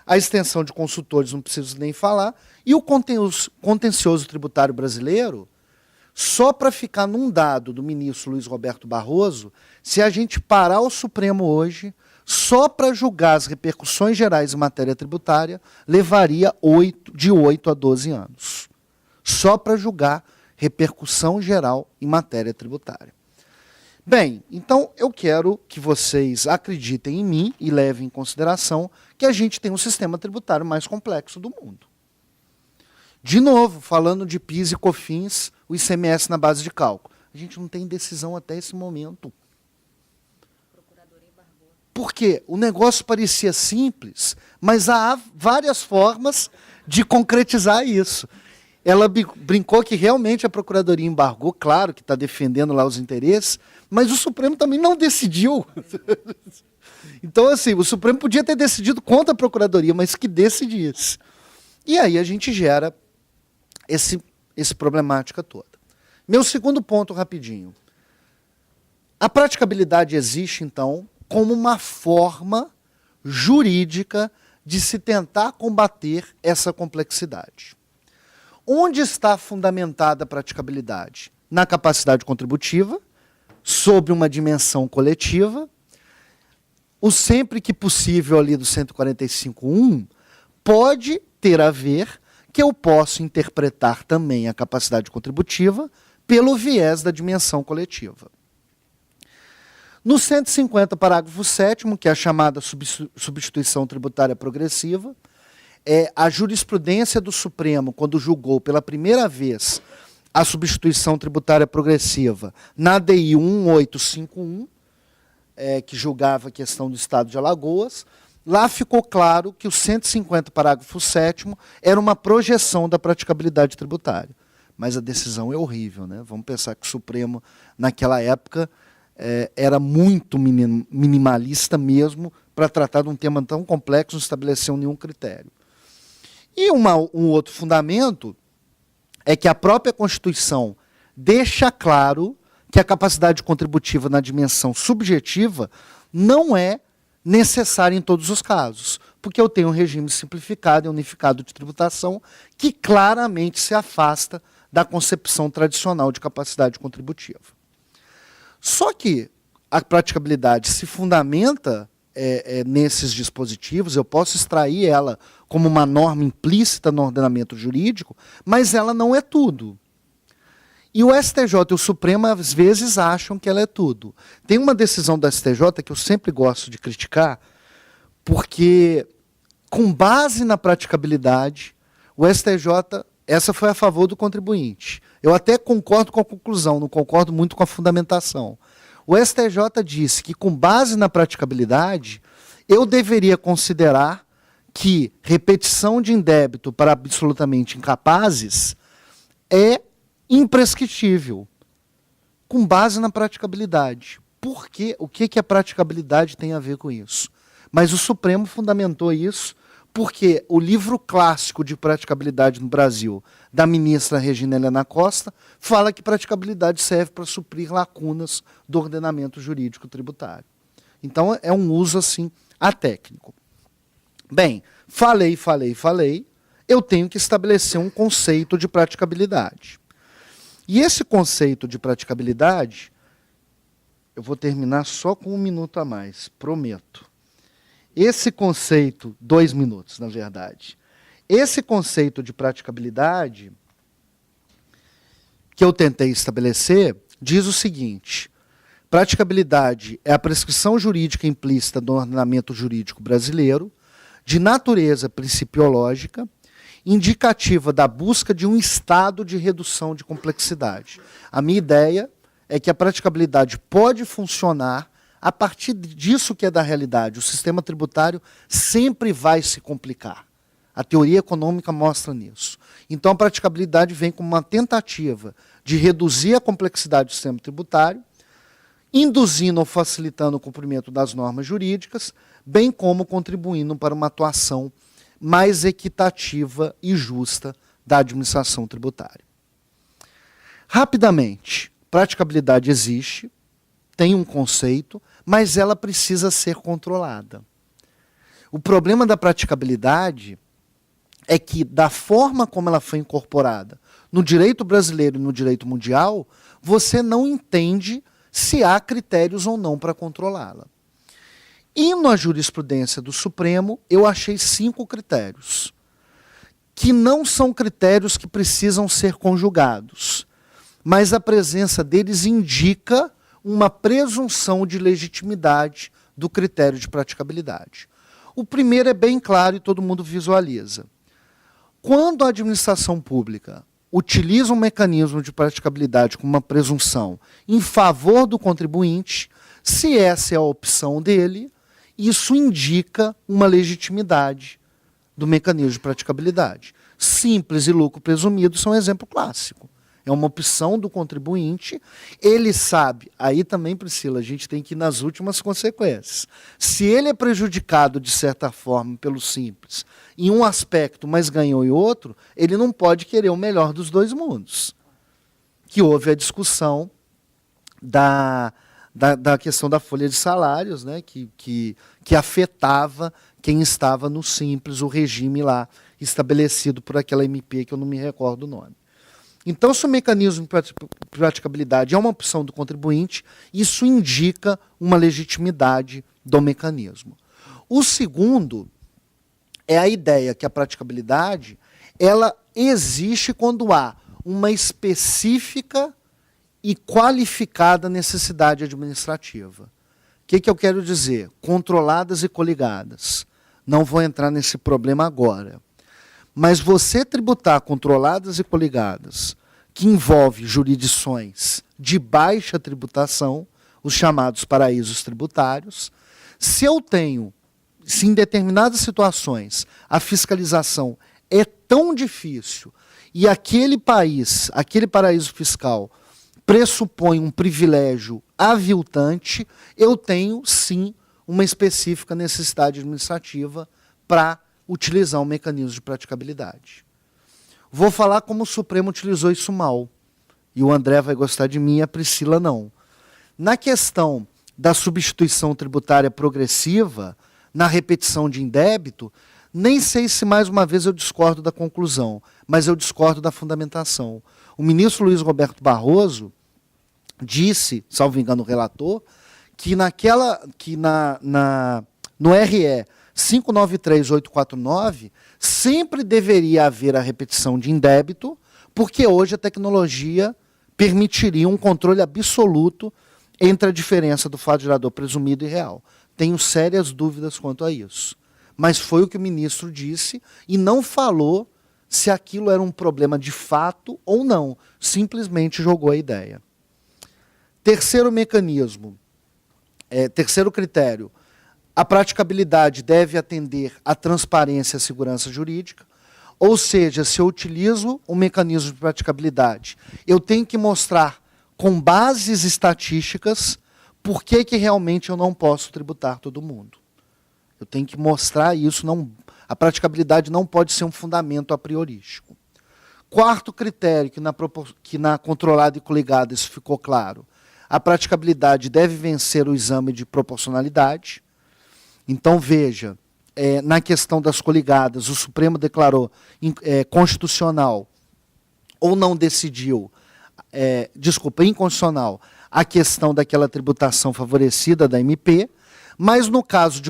A extensão de consultores, não preciso nem falar, e o contencioso tributário brasileiro, só para ficar num dado do ministro Luiz Roberto Barroso, se a gente parar o Supremo hoje, só para julgar as repercussões gerais em matéria tributária, levaria de 8 a 12 anos. Só para julgar repercussão geral em matéria tributária. Bem, então eu quero que vocês acreditem em mim e levem em consideração que a gente tem um sistema tributário mais complexo do mundo. De novo, falando de PIS e COFINS, o ICMS na base de cálculo. A gente não tem decisão até esse momento. Porque o negócio parecia simples, mas há várias formas de concretizar isso. Ela brincou que realmente a Procuradoria embargou, claro que está defendendo lá os interesses, mas o Supremo também não decidiu. Então, assim, o Supremo podia ter decidido contra a Procuradoria, mas que decidisse. E aí a gente gera esse problemática toda. Meu segundo ponto, rapidinho. A praticabilidade existe, então, como uma forma jurídica de se tentar combater essa complexidade. Onde está fundamentada a praticabilidade? Na capacidade contributiva, sobre uma dimensão coletiva, o sempre que possível ali do 145.1 pode ter a ver que eu posso interpretar também a capacidade contributiva pelo viés da dimensão coletiva. No 150, parágrafo 7º, que é a chamada substituição tributária progressiva, a jurisprudência do Supremo, quando julgou pela primeira vez a substituição tributária progressiva na DI 1851, que julgava a questão do Estado de Alagoas, lá ficou claro que o 150, parágrafo 7º, era uma projeção da praticabilidade tributária. Mas a decisão é horrível, né? Vamos pensar que o Supremo, naquela época, era muito minimalista mesmo para tratar de um tema tão complexo, não estabeleceu nenhum critério. E um outro fundamento é que a própria Constituição deixa claro que a capacidade contributiva na dimensão subjetiva não é necessária em todos os casos, porque eu tenho um regime simplificado e unificado de tributação que claramente se afasta da concepção tradicional de capacidade contributiva. Só que a praticabilidade se fundamenta nesses dispositivos, eu posso extrair ela como uma norma implícita no ordenamento jurídico, mas ela não é tudo. E o STJ e o Supremo, às vezes, acham que ela é tudo. Tem uma decisão do STJ que eu sempre gosto de criticar, porque, com base na praticabilidade, o STJ, essa foi a favor do contribuinte. Eu até concordo com a conclusão, não concordo muito com a fundamentação. O STJ disse que, com base na praticabilidade, eu deveria considerar que repetição de indébito para absolutamente incapazes é imprescritível, com base na praticabilidade. Por quê? O que a praticabilidade tem a ver com isso? Mas o Supremo fundamentou isso porque o livro clássico de praticabilidade no Brasil, da ministra Regina Helena Costa, fala que praticabilidade serve para suprir lacunas do ordenamento jurídico tributário. Então, é um uso, assim, atécnico. Bem, falei, eu tenho que estabelecer um conceito de praticabilidade. E esse conceito de praticabilidade, eu vou terminar só com 1 minuto a mais, prometo. Esse conceito, 2 minutos, na verdade. Esse conceito de praticabilidade que eu tentei estabelecer diz o seguinte: praticabilidade é a prescrição jurídica implícita do ordenamento jurídico brasileiro, de natureza principiológica, indicativa da busca de um estado de redução de complexidade. A minha ideia é que a praticabilidade pode funcionar a partir disso que é da realidade. O sistema tributário sempre vai se complicar. A teoria econômica mostra nisso. Então, a praticabilidade vem como uma tentativa de reduzir a complexidade do sistema tributário, induzindo ou facilitando o cumprimento das normas jurídicas, bem como contribuindo para uma atuação mais equitativa e justa da administração tributária. Rapidamente, praticabilidade existe, tem um conceito, mas ela precisa ser controlada. O problema da praticabilidade é que, da forma como ela foi incorporada no direito brasileiro e no direito mundial, você não entende se há critérios ou não para controlá-la. E na jurisprudência do Supremo, eu achei 5 critérios, que não são critérios que precisam ser conjugados, mas a presença deles indica uma presunção de legitimidade do critério de praticabilidade. O primeiro é bem claro e todo mundo visualiza. Quando a administração pública utiliza um mecanismo de praticabilidade com uma presunção em favor do contribuinte, se essa é a opção dele, isso indica uma legitimidade do mecanismo de praticabilidade. Simples e lucro presumido são um exemplo clássico. É uma opção do contribuinte, ele sabe, aí também, Priscila, a gente tem que ir nas últimas consequências. Se ele é prejudicado, de certa forma, pelo simples, em um aspecto, mas ganhou em outro, ele não pode querer o melhor dos dois mundos. Que houve a discussão da questão da folha de salários, né, que afetava quem estava no simples, o regime lá estabelecido por aquela MP, que eu não me recordo o nome. Então, se o mecanismo de praticabilidade é uma opção do contribuinte, isso indica uma legitimidade do mecanismo. O segundo é a ideia que a praticabilidade ela existe quando há uma específica e qualificada necessidade administrativa. O que eu quero dizer? Controladas e coligadas. Não vou entrar nesse problema agora. Mas você tributar controladas e coligadas, que envolve jurisdições de baixa tributação, os chamados paraísos tributários, se eu tenho se em determinadas situações a fiscalização é tão difícil e aquele país, aquele paraíso fiscal, pressupõe um privilégio aviltante, eu tenho, sim, uma específica necessidade administrativa para utilizar um mecanismo de praticabilidade. Vou falar como o Supremo utilizou isso mal. E o André vai gostar de mim e a Priscila não. Na questão da substituição tributária progressiva, na repetição de indébito, nem sei se mais uma vez eu discordo da conclusão, mas eu discordo da fundamentação. O ministro Luiz Roberto Barroso disse, salvo engano o relator, que no RE 593849 sempre deveria haver a repetição de indébito, porque hoje a tecnologia permitiria um controle absoluto entre a diferença do fato gerador presumido e real. Tenho sérias dúvidas quanto a isso. Mas foi o que o ministro disse e não falou se aquilo era um problema de fato ou não. Simplesmente jogou a ideia. Terceiro mecanismo, terceiro critério, a praticabilidade deve atender à transparência e à segurança jurídica, ou seja, se eu utilizo um mecanismo de praticabilidade, eu tenho que mostrar com bases estatísticas por que realmente eu não posso tributar todo mundo. Eu tenho que mostrar isso, a praticabilidade não pode ser um fundamento a priorístico. Quarto critério, que na controlada e coligada isso ficou claro, a praticabilidade deve vencer o exame de proporcionalidade. Então, veja, na questão das coligadas, o Supremo declarou constitucional ou não decidiu, inconstitucional, a questão daquela tributação favorecida da MP, mas no caso de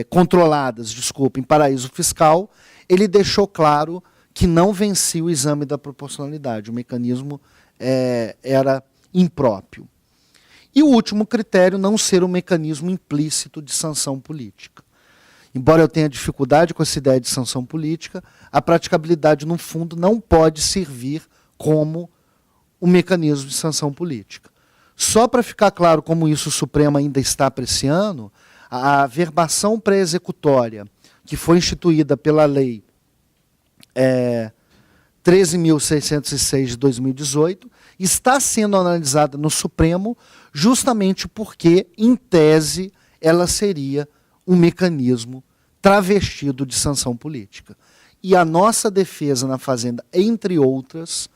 controladas, em paraíso fiscal, ele deixou claro que não vencia o exame da proporcionalidade, o mecanismo era impróprio. E o último critério, não ser um mecanismo implícito de sanção política. Embora eu tenha dificuldade com essa ideia de sanção política, a praticabilidade, no fundo, não pode servir como um mecanismo de sanção política. Só para ficar claro como isso o Supremo ainda está apreciando, a verbação pré-executória, que foi instituída pela Lei 13.606 de 2018, está sendo analisada no Supremo justamente porque, em tese, ela seria um mecanismo travestido de sanção política. E a nossa defesa na Fazenda, entre outras,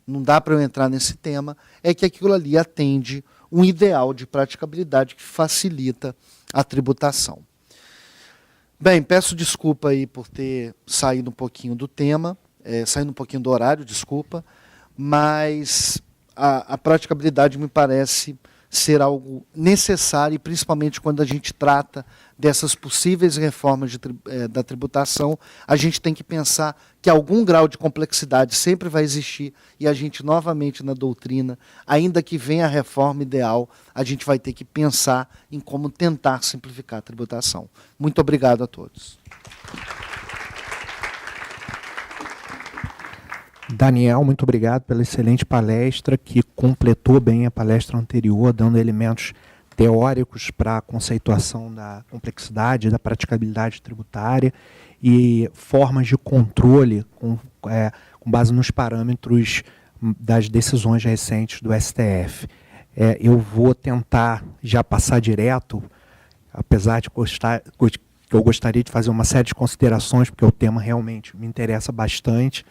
não dá para eu entrar nesse tema, é que aquilo ali atende um ideal de praticabilidade que facilita a tributação. Bem, peço desculpa aí por ter saído um pouquinho do tema, saindo um pouquinho do horário, desculpa, mas a praticabilidade me parece ser algo necessário, principalmente quando a gente trata dessas possíveis reformas da tributação, a gente tem que pensar que algum grau de complexidade sempre vai existir e a gente, novamente, na doutrina, ainda que venha a reforma ideal, a gente vai ter que pensar em como tentar simplificar a tributação. Muito obrigado a todos. Daniel, muito obrigado pela excelente palestra, que completou bem a palestra anterior, dando elementos teóricos para a conceituação da complexidade, da praticabilidade tributária e formas de controle com base nos parâmetros das decisões recentes do STF. Eu vou tentar já passar direto, apesar de que eu gostaria de fazer uma série de considerações, porque o tema realmente me interessa bastante,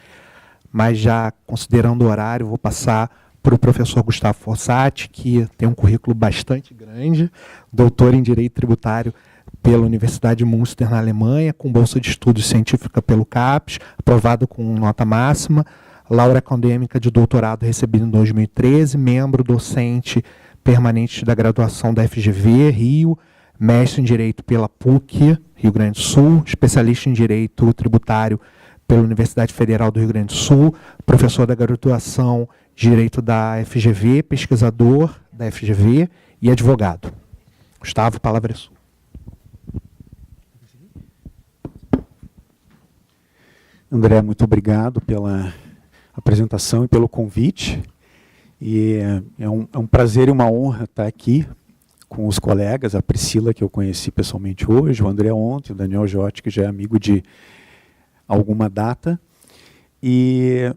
mas já considerando o horário, vou passar para o professor Gustavo Fossati, que tem um currículo bastante grande, doutor em Direito Tributário pela Universidade de Münster, na Alemanha, com bolsa de estudos científica pelo CAPES, aprovado com nota máxima, laurea acadêmica de doutorado recebida em 2013, membro docente permanente da graduação da FGV, Rio, mestre em Direito pela PUC, Rio Grande do Sul, especialista em Direito Tributário pela Universidade Federal do Rio Grande do Sul, professor da graduação de Direito da FGV, pesquisador da FGV e advogado. Gustavo, a palavra é sua. André, muito obrigado pela apresentação e pelo convite. E é um prazer e uma honra estar aqui com os colegas, a Priscila, que eu conheci pessoalmente hoje, o André ontem, o Daniel Giotti, que já é amigo de alguma data. E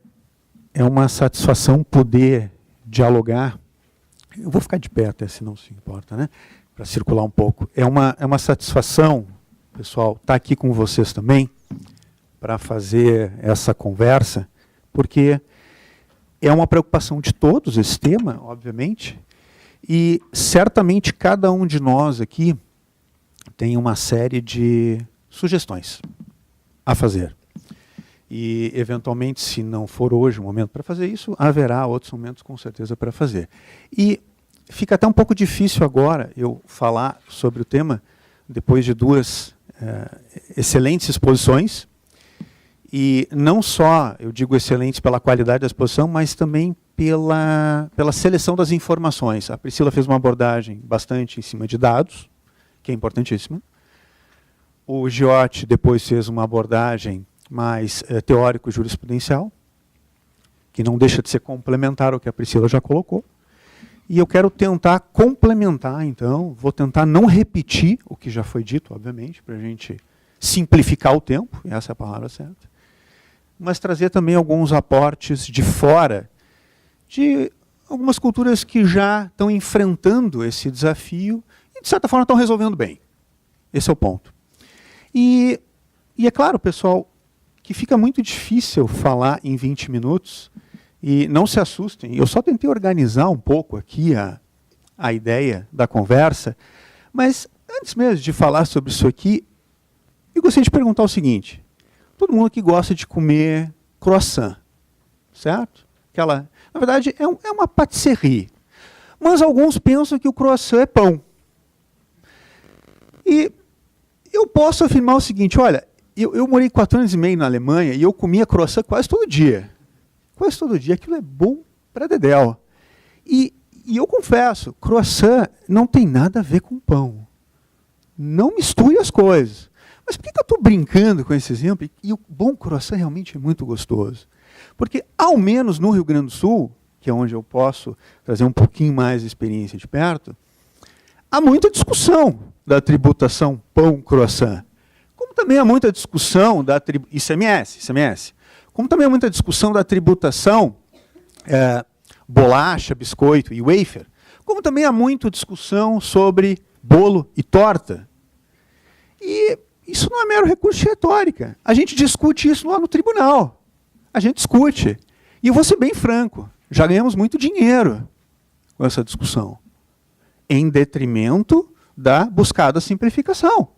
é uma satisfação poder dialogar. Eu vou ficar de pé até, se não se importa, né? Para circular um pouco. É uma satisfação, pessoal, estar aqui com vocês também, para fazer essa conversa, porque é uma preocupação de todos esse tema, obviamente, e certamente cada um de nós aqui tem uma série de sugestões a fazer. E, eventualmente, se não for hoje o momento para fazer isso, haverá outros momentos, com certeza, para fazer. E fica até um pouco difícil agora eu falar sobre o tema, depois de duas excelentes exposições, e não só, eu digo excelentes pela qualidade da exposição, mas também pela seleção das informações. A Priscila fez uma abordagem bastante em cima de dados, que é importantíssima. O Giotti depois fez uma abordagem mais teórico-jurisprudencial, que não deixa de ser complementar ao que a Priscila já colocou. E eu quero tentar complementar, então, vou tentar não repetir o que já foi dito, obviamente, para a gente simplificar o tempo, e essa é a palavra certa, mas trazer também alguns aportes de fora, de algumas culturas que já estão enfrentando esse desafio e, de certa forma, estão resolvendo bem. Esse é o ponto. E é claro, pessoal, que fica muito difícil falar em 20 minutos, e não se assustem, eu só tentei organizar um pouco aqui a ideia da conversa, mas antes mesmo de falar sobre isso aqui, eu gostaria de perguntar o seguinte: todo mundo que gosta de comer croissant, certo? Na verdade, é uma patisserie, mas alguns pensam que o croissant é pão. E eu posso afirmar o seguinte: olha, eu morei 4 anos e meio na Alemanha e eu comia croissant quase todo dia. Quase todo dia, aquilo é bom para dedéu. E eu confesso, croissant não tem nada a ver com pão. Não misture as coisas. Mas por que eu estou brincando com esse exemplo? E o bom croissant realmente é muito gostoso. Porque, ao menos no Rio Grande do Sul, que é onde eu posso trazer um pouquinho mais de experiência de perto, há muita discussão da tributação pão-croissant. Como também há muita discussão da ICMS. Como também há muita discussão da tributação bolacha, biscoito e wafer. Como também há muita discussão sobre bolo e torta. E isso não é mero recurso de retórica. A gente discute isso lá no tribunal. A gente discute. E eu vou ser bem franco, já ganhamos muito dinheiro com essa discussão, em detrimento da buscada simplificação.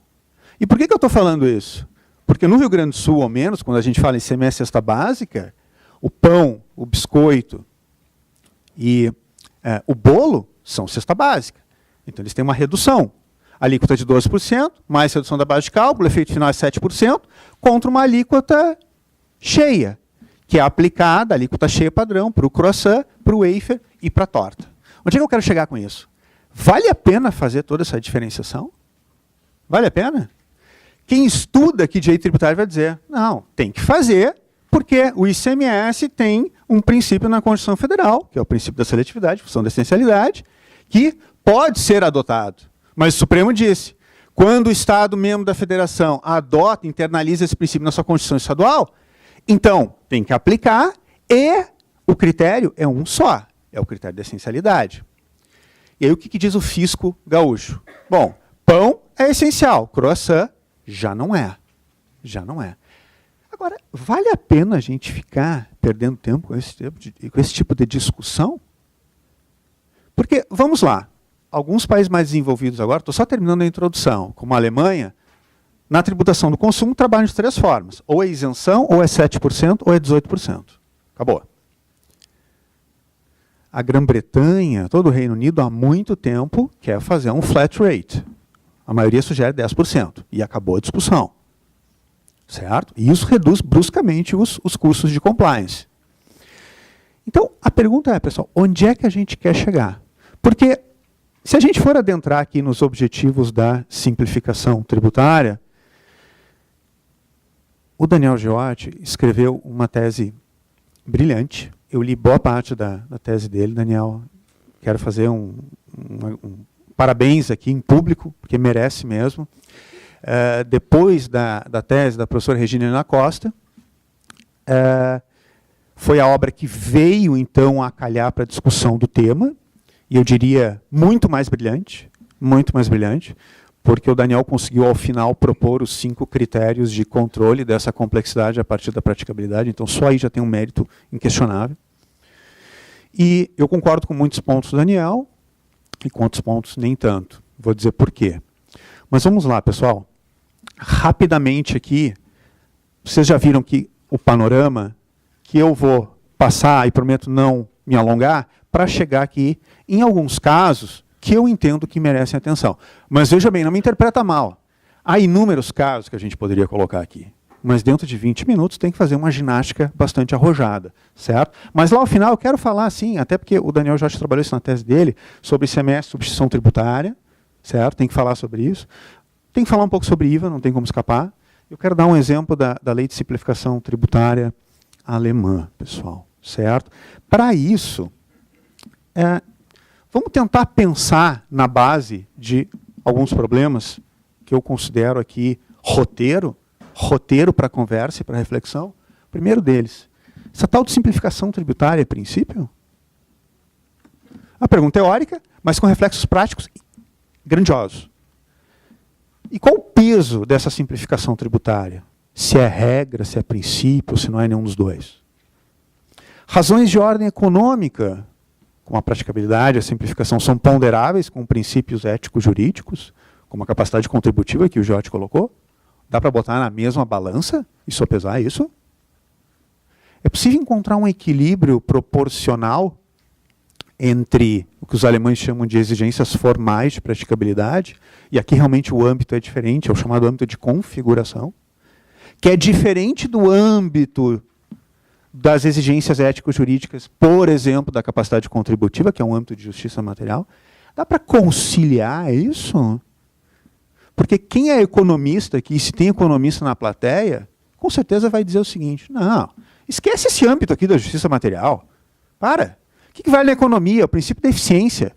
E por que eu estou falando isso? Porque no Rio Grande do Sul, ao menos, quando a gente fala em ICMS cesta básica, o pão, o biscoito e o bolo são cesta básica. Então eles têm uma redução. Alíquota de 12%, mais redução da base de cálculo, o efeito final é 7%, contra uma alíquota cheia, que é aplicada, a alíquota cheia padrão, para o croissant, para o wafer e para a torta. Onde é que eu quero chegar com isso? Vale a pena fazer toda essa diferenciação? Vale a pena? Quem estuda aqui direito tributário vai dizer, não, tem que fazer, porque o ICMS tem um princípio na Constituição Federal, que é o princípio da seletividade, função da essencialidade, que pode ser adotado. Mas o Supremo disse, quando o Estado membro da Federação adota, internaliza esse princípio na sua Constituição Estadual, então tem que aplicar e o critério é um só, é o critério da essencialidade. E aí o que diz o fisco gaúcho? Bom, pão é essencial, croissant já não é. Já não é. Agora, vale a pena a gente ficar perdendo tempo com esse tipo de discussão? Porque, vamos lá, alguns países mais desenvolvidos agora, estou só terminando a introdução, como a Alemanha, na tributação do consumo trabalham de 3 formas. Ou é isenção, ou é 7%, ou é 18%. Acabou. A Grã-Bretanha, todo o Reino Unido, há muito tempo quer fazer um flat rate. A maioria sugere 10%. E acabou a discussão. Certo? E isso reduz bruscamente os custos de compliance. Então, a pergunta é, pessoal, onde é que a gente quer chegar? Porque, se a gente for adentrar aqui nos objetivos da simplificação tributária, o Daniel Giotti escreveu uma tese brilhante. Eu li boa parte da tese dele, Daniel. Quero fazer parabéns aqui em público, porque merece mesmo. Depois da tese da professora Regina Helena Costa, foi a obra que veio, então, a calhar para a discussão do tema, e eu diria muito mais brilhante, porque o Daniel conseguiu, ao final, propor os 5 critérios de controle dessa complexidade a partir da praticabilidade, então só aí já tem um mérito inquestionável. E eu concordo com muitos pontos do Daniel, e com outros pontos nem tanto. Vou dizer por quê. Mas vamos lá, pessoal. Rapidamente aqui, vocês já viram que o panorama, que eu vou passar, e prometo não me alongar, para chegar aqui, em alguns casos, que eu entendo que merecem atenção. Mas veja bem, não me interpreta mal. Há inúmeros casos que a gente poderia colocar aqui. Mas dentro de 20 minutos tem que fazer uma ginástica bastante arrojada, certo? Mas lá ao final eu quero falar, assim, até porque o Daniel já trabalhou isso na tese dele, sobre ICMS, substituição tributária, certo? Tem que falar sobre isso. Tem que falar um pouco sobre IVA, não tem como escapar. Eu quero dar um exemplo da lei de simplificação tributária alemã, pessoal, certo? Para isso, vamos tentar pensar na base de alguns problemas que eu considero aqui roteiro para conversa e para reflexão. O primeiro deles, essa tal de simplificação tributária é princípio? Uma pergunta teórica, mas com reflexos práticos grandiosos. E qual o peso dessa simplificação tributária? Se é regra, se é princípio, se não é nenhum dos dois. Razões de ordem econômica, como a praticabilidade e a simplificação, são ponderáveis com princípios éticos jurídicos, como a capacidade contributiva que o Jote colocou? Dá para botar na mesma balança e sopesar isso? É possível encontrar um equilíbrio proporcional entre o que os alemães chamam de exigências formais de praticabilidade, e aqui realmente o âmbito é diferente, é o chamado âmbito de configuração, que é diferente do âmbito das exigências ético-jurídicas, por exemplo, da capacidade contributiva, que é um âmbito de justiça material. Dá para conciliar isso? Porque quem é economista aqui, se tem economista na plateia, com certeza vai dizer o seguinte: não, esquece esse âmbito aqui da justiça material. Para. O que vale na economia? O princípio da eficiência.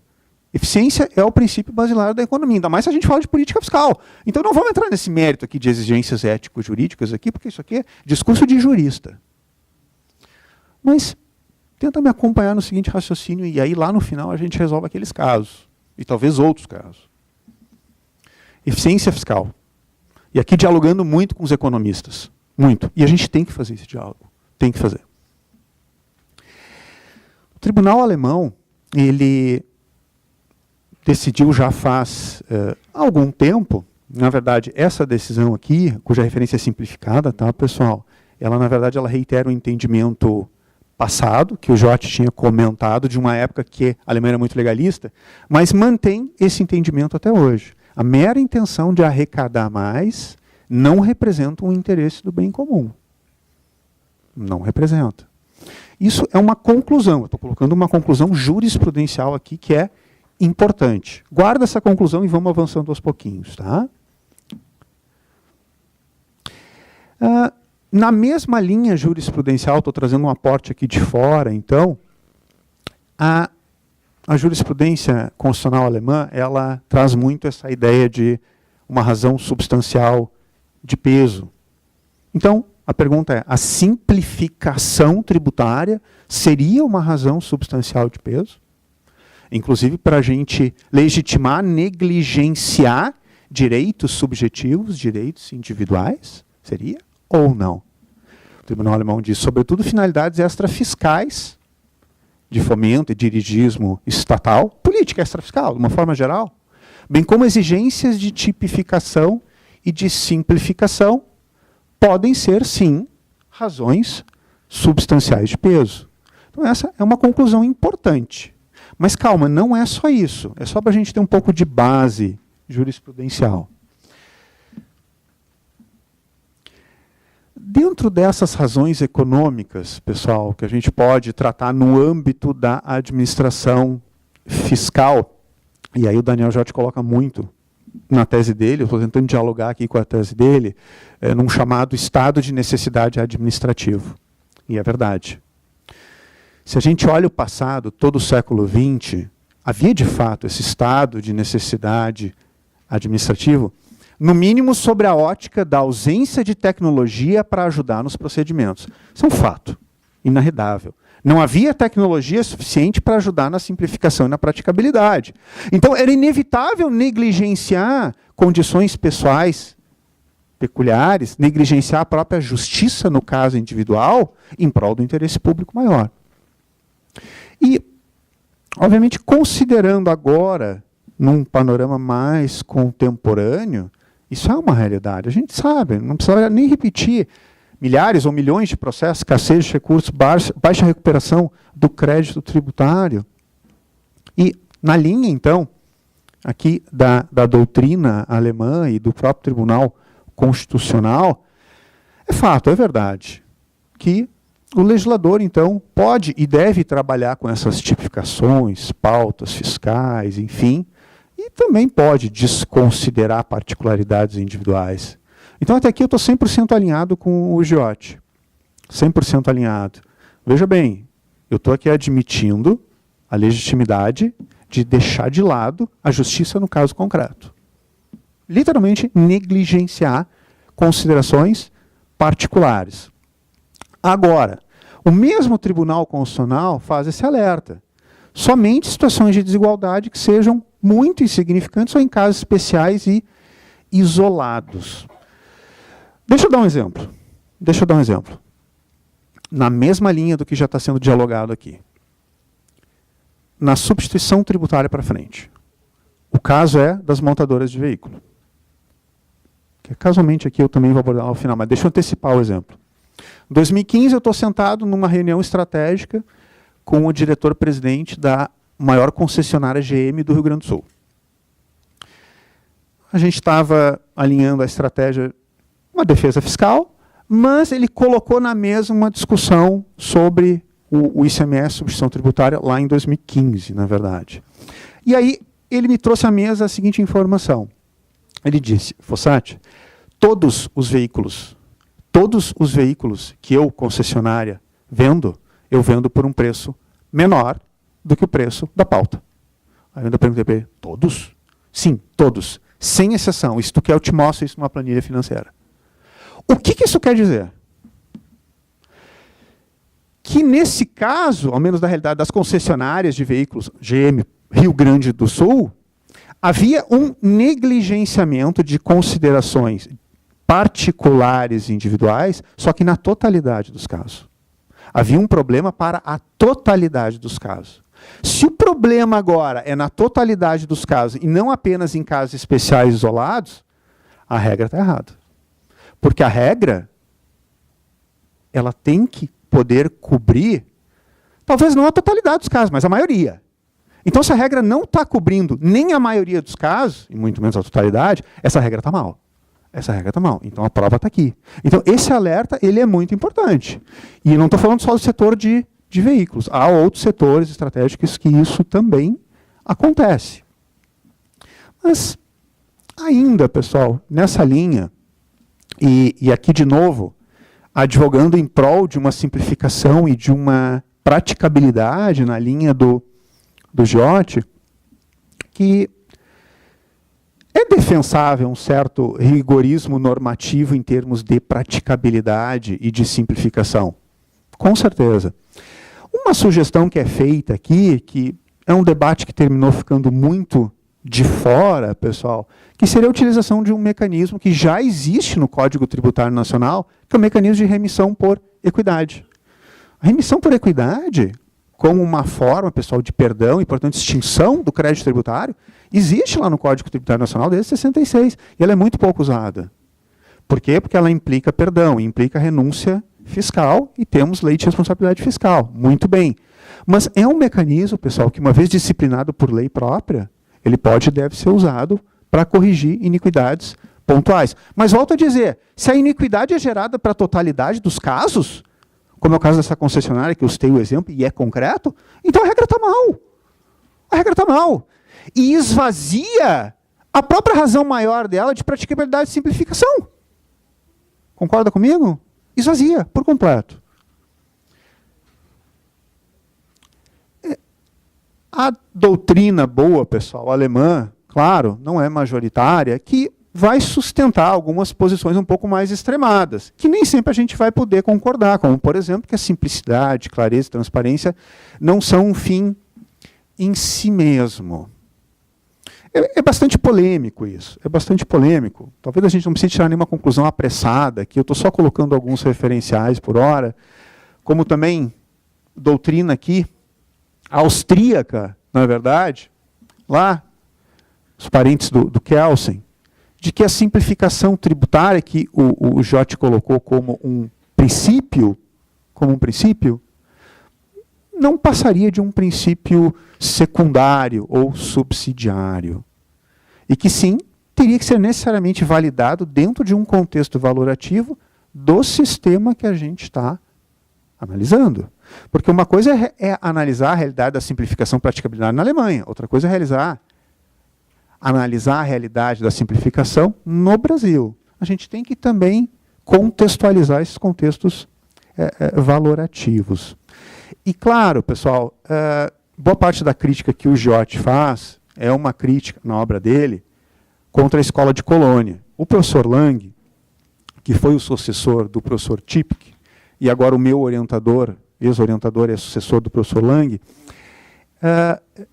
Eficiência é o princípio basilar da economia, ainda mais se a gente fala de política fiscal. Então não vamos entrar nesse mérito aqui de exigências ético-jurídicas aqui, porque isso aqui é discurso de jurista. Mas tenta me acompanhar no seguinte raciocínio, e aí lá no final a gente resolve aqueles casos, e talvez outros casos. Eficiência fiscal. E aqui dialogando muito com os economistas. Muito. E a gente tem que fazer esse diálogo. Tem que fazer. O tribunal alemão, ele decidiu já faz algum tempo, na verdade, essa decisão aqui, cuja referência é simplificada, tá, pessoal? Ela, na verdade, ela reitera o entendimento passado, que o Jote tinha comentado, de uma época que a Alemanha era muito legalista, mas mantém esse entendimento até hoje. A mera intenção de arrecadar mais não representa um interesse do bem comum. Não representa. Isso é uma conclusão. Eu estou colocando uma conclusão jurisprudencial aqui que é importante. Guarda essa conclusão e vamos avançando aos pouquinhos, tá? Na mesma linha jurisprudencial, estou trazendo um aporte aqui de fora, então, a jurisprudência constitucional alemã, ela traz muito essa ideia de uma razão substancial de peso. Então, a pergunta é, a simplificação tributária seria uma razão substancial de peso? Inclusive para a gente legitimar, negligenciar direitos subjetivos, direitos individuais? Seria ou não? O Tribunal Alemão diz, sobretudo, finalidades extrafiscais, de fomento e dirigismo estatal, política extrafiscal, de uma forma geral, bem como exigências de tipificação e de simplificação, podem ser, sim, razões substanciais de peso. Então essa é uma conclusão importante. Mas calma, não é só isso. É só para a gente ter um pouco de base jurisprudencial. Dentro dessas razões econômicas, pessoal, que a gente pode tratar no âmbito da administração fiscal, e aí o Daniel Jote coloca muito na tese dele, eu estou tentando dialogar aqui com a tese dele, num chamado estado de necessidade administrativo. E é verdade. Se a gente olha o passado, todo o século XX, havia de fato esse estado de necessidade administrativo, no mínimo sobre a ótica da ausência de tecnologia para ajudar nos procedimentos. Isso é um fato inarredável. Não havia tecnologia suficiente para ajudar na simplificação e na praticabilidade. Então, era inevitável negligenciar condições pessoais peculiares, negligenciar a própria justiça no caso individual, em prol do interesse público maior. E, obviamente, considerando agora, num panorama mais contemporâneo, isso é uma realidade. A gente sabe, não precisa nem repetir milhares ou milhões de processos, escassez de recursos, baixa recuperação do crédito tributário. E, na linha, então, aqui da doutrina alemã e do próprio Tribunal Constitucional, é fato, é verdade, que o legislador, então, pode e deve trabalhar com essas tipificações, pautas fiscais, enfim, e também pode desconsiderar particularidades individuais. Então, até aqui eu estou 100% alinhado com o Giotti. 100% alinhado. Veja bem, eu estou aqui admitindo a legitimidade de deixar de lado a justiça no caso concreto. Literalmente, negligenciar considerações particulares. Agora, o mesmo Tribunal Constitucional faz esse alerta. Somente situações de desigualdade que sejam muito insignificantes ou em casos especiais e isolados. Deixa eu dar um exemplo. Na mesma linha do que já está sendo dialogado aqui. Na substituição tributária para frente. O caso é das montadoras de veículo. Que casualmente aqui eu também vou abordar ao final, mas deixa eu antecipar o exemplo. Em 2015 eu estou sentado numa reunião estratégica com o diretor-presidente da maior concessionária GM do Rio Grande do Sul. A gente estava alinhando a estratégia, uma defesa fiscal, mas ele colocou na mesa uma discussão sobre o ICMS, substituição tributária, lá em 2015, na verdade. E aí ele me trouxe à mesa a seguinte informação. Ele disse, Fossati, todos os veículos que eu, concessionária, vendo, eu vendo por um preço menor do que o preço da pauta. Aí eu ainda perguntei para ele, todos? Sim, todos. Sem exceção. Isso tu quer, eu te mostro isso numa planilha financeira. O que isso quer dizer? Que nesse caso, ao menos da realidade das concessionárias de veículos GM Rio Grande do Sul, havia um negligenciamento de considerações particulares e individuais, só que na totalidade dos casos. Havia um problema para a totalidade dos casos. Se o problema agora é na totalidade dos casos e não apenas em casos especiais isolados, a regra está errada. Porque a regra, ela tem que poder cobrir, talvez não a totalidade dos casos, mas a maioria. Então, se a regra não está cobrindo nem a maioria dos casos, e muito menos a totalidade, essa regra está mal. Essa regra está mal. Então, a prova está aqui. Então, esse alerta ele é muito importante. E não estou falando só do setor de veículos. Há outros setores estratégicos que isso também acontece. Mas, ainda, pessoal, nessa linha, e aqui, de novo, advogando em prol de uma simplificação e de uma praticabilidade na linha do Giotti, que é defensável um certo rigorismo normativo em termos de praticabilidade e de simplificação. Com certeza. Uma sugestão que é feita aqui, que é um debate que terminou ficando muito de fora, pessoal, que seria a utilização de um mecanismo que já existe no Código Tributário Nacional, que é o mecanismo de remissão por equidade. A remissão por equidade, como uma forma, pessoal, de perdão e, portanto, extinção do crédito tributário, existe lá no Código Tributário Nacional desde 66, e ela é muito pouco usada. Por quê? Porque ela implica perdão, implica renúncia fiscal, e temos lei de responsabilidade fiscal. Muito bem. Mas é um mecanismo, pessoal, que uma vez disciplinado por lei própria, ele pode e deve ser usado para corrigir iniquidades pontuais. Mas volto a dizer, se a iniquidade é gerada para a totalidade dos casos, como é o caso dessa concessionária, que eu citei o exemplo, e é concreto, então a regra está mal. A regra está mal. E esvazia a própria razão maior dela de praticabilidade e simplificação. Concorda comigo? Esvazia, por completo. A doutrina boa, pessoal, alemã, claro, não é majoritária, que vai sustentar algumas posições um pouco mais extremadas, que nem sempre a gente vai poder concordar, como, por exemplo, que a simplicidade, clareza e transparência não são um fim em si mesmo. É bastante polêmico isso, é bastante polêmico. Talvez a gente não precise tirar nenhuma conclusão apressada, que eu estou só colocando alguns referenciais por hora, como também doutrina aqui, austríaca, na verdade, lá, os parentes do Kelsen, de que a simplificação tributária, que o Joti colocou como um princípio, não passaria de um princípio secundário ou subsidiário. E que sim, teria que ser necessariamente validado dentro de um contexto valorativo do sistema que a gente está analisando. Porque uma coisa é analisar a realidade da simplificação e praticabilidade na Alemanha, outra coisa é analisar a realidade da simplificação no Brasil. A gente tem que também contextualizar esses contextos valorativos. E claro, pessoal, boa parte da crítica que o Joti faz é uma crítica, na obra dele, contra a escola de Colônia. O professor Lang, que foi o sucessor do professor Tipke, e agora o meu orientador, ex-orientador e sucessor do professor Lang,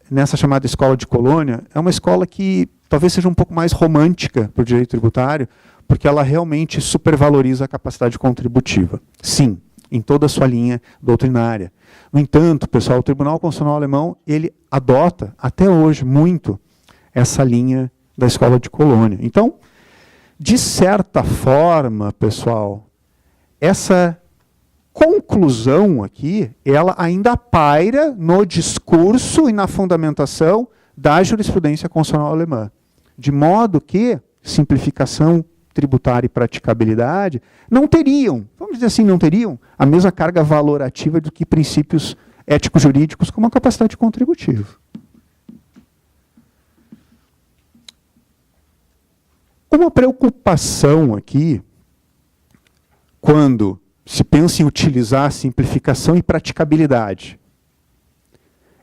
nessa chamada escola de Colônia, é uma escola que talvez seja um pouco mais romântica para o direito tributário, porque ela realmente supervaloriza a capacidade contributiva. Sim, em toda a sua linha doutrinária. No entanto, pessoal, o Tribunal Constitucional Alemão, ele adota, até hoje, muito essa linha da escola de Colônia. Então, de certa forma, pessoal, essa conclusão aqui, ela ainda paira no discurso e na fundamentação da jurisprudência constitucional alemã. De modo que simplificação tributária e praticabilidade não teriam, vamos dizer assim, não teriam a mesma carga valorativa do que princípios ético-jurídicos como a capacidade contributiva. Uma preocupação aqui, quando se pensa em utilizar simplificação e praticabilidade,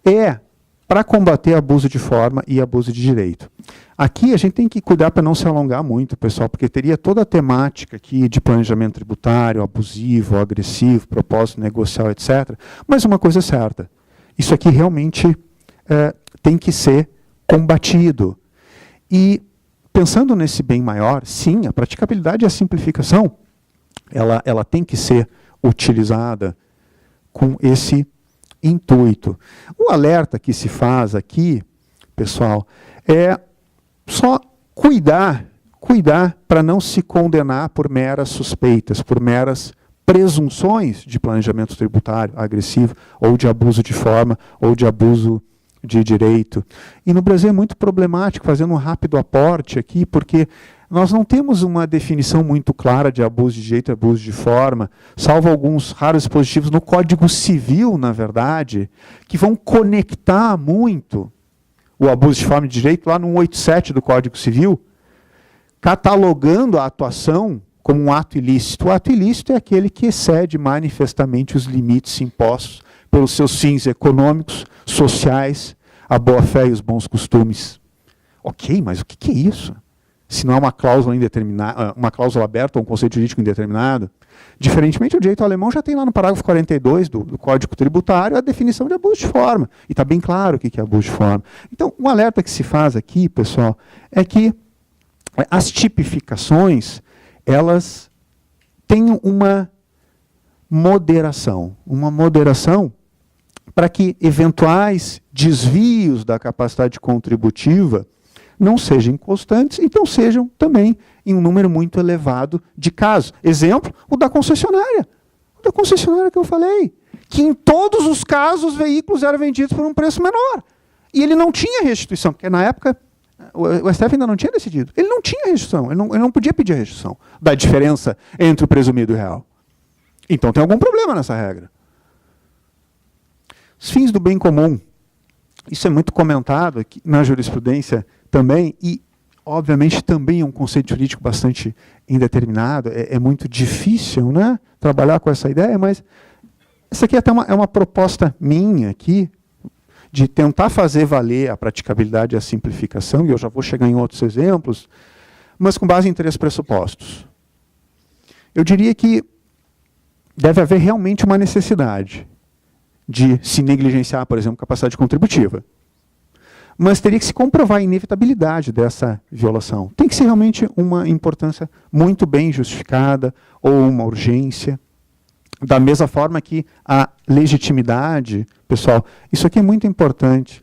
é para combater abuso de forma e abuso de direito. Aqui a gente tem que cuidar para não se alongar muito, pessoal, porque teria toda a temática aqui de planejamento tributário, abusivo, agressivo, propósito negocial, etc. Mas uma coisa é certa, isso aqui realmente tem que ser combatido. E pensando nesse bem maior, sim, a praticabilidade e a simplificação, ela tem que ser utilizada com esse intuito. O alerta que se faz aqui, pessoal, é só cuidar para não se condenar por meras suspeitas, por meras presunções de planejamento tributário agressivo, ou de abuso de forma, ou de abuso de direito. E no Brasil é muito problemático, fazendo um rápido aporte aqui, porque nós não temos uma definição muito clara de abuso de direito e abuso de forma, salvo alguns raros dispositivos no Código Civil, na verdade, que vão conectar muito o abuso de forma e de direito lá no 187 do Código Civil, catalogando a atuação como um ato ilícito. O ato ilícito é aquele que excede manifestamente os limites impostos pelos seus fins econômicos, sociais, a boa-fé e os bons costumes. Ok, mas o que é isso? Se não é uma cláusula indeterminada, uma cláusula aberta ou um conceito jurídico indeterminado. Diferentemente, o direito alemão já tem lá no parágrafo 42 do Código Tributário a definição de abuso de forma. E está bem claro o que é abuso de forma. Então, um alerta que se faz aqui, pessoal, é que as tipificações, elas têm uma moderação para que eventuais desvios da capacidade contributiva não sejam constantes, então sejam também em um número muito elevado de casos. Exemplo, o da concessionária. O da concessionária que eu falei. Que em todos os casos os veículos eram vendidos por um preço menor. E ele não tinha restituição, porque na época o STF ainda não tinha decidido. Ele não tinha restituição, ele não podia pedir a restituição da diferença entre o presumido e o real. Então tem algum problema nessa regra. Os fins do bem comum. Isso é muito comentado aqui na jurisprudência também, e, obviamente, também é um conceito jurídico bastante indeterminado, é muito difícil, né, trabalhar com essa ideia, mas essa aqui até é uma proposta minha aqui, de tentar fazer valer a praticabilidade e a simplificação, e eu já vou chegar em outros exemplos, mas com base em 3 pressupostos. Eu diria que deve haver realmente uma necessidade de se negligenciar, por exemplo, capacidade contributiva. Mas teria que se comprovar a inevitabilidade dessa violação. Tem que ser realmente uma importância muito bem justificada ou uma urgência. Da mesma forma que a legitimidade, pessoal, isso aqui é muito importante.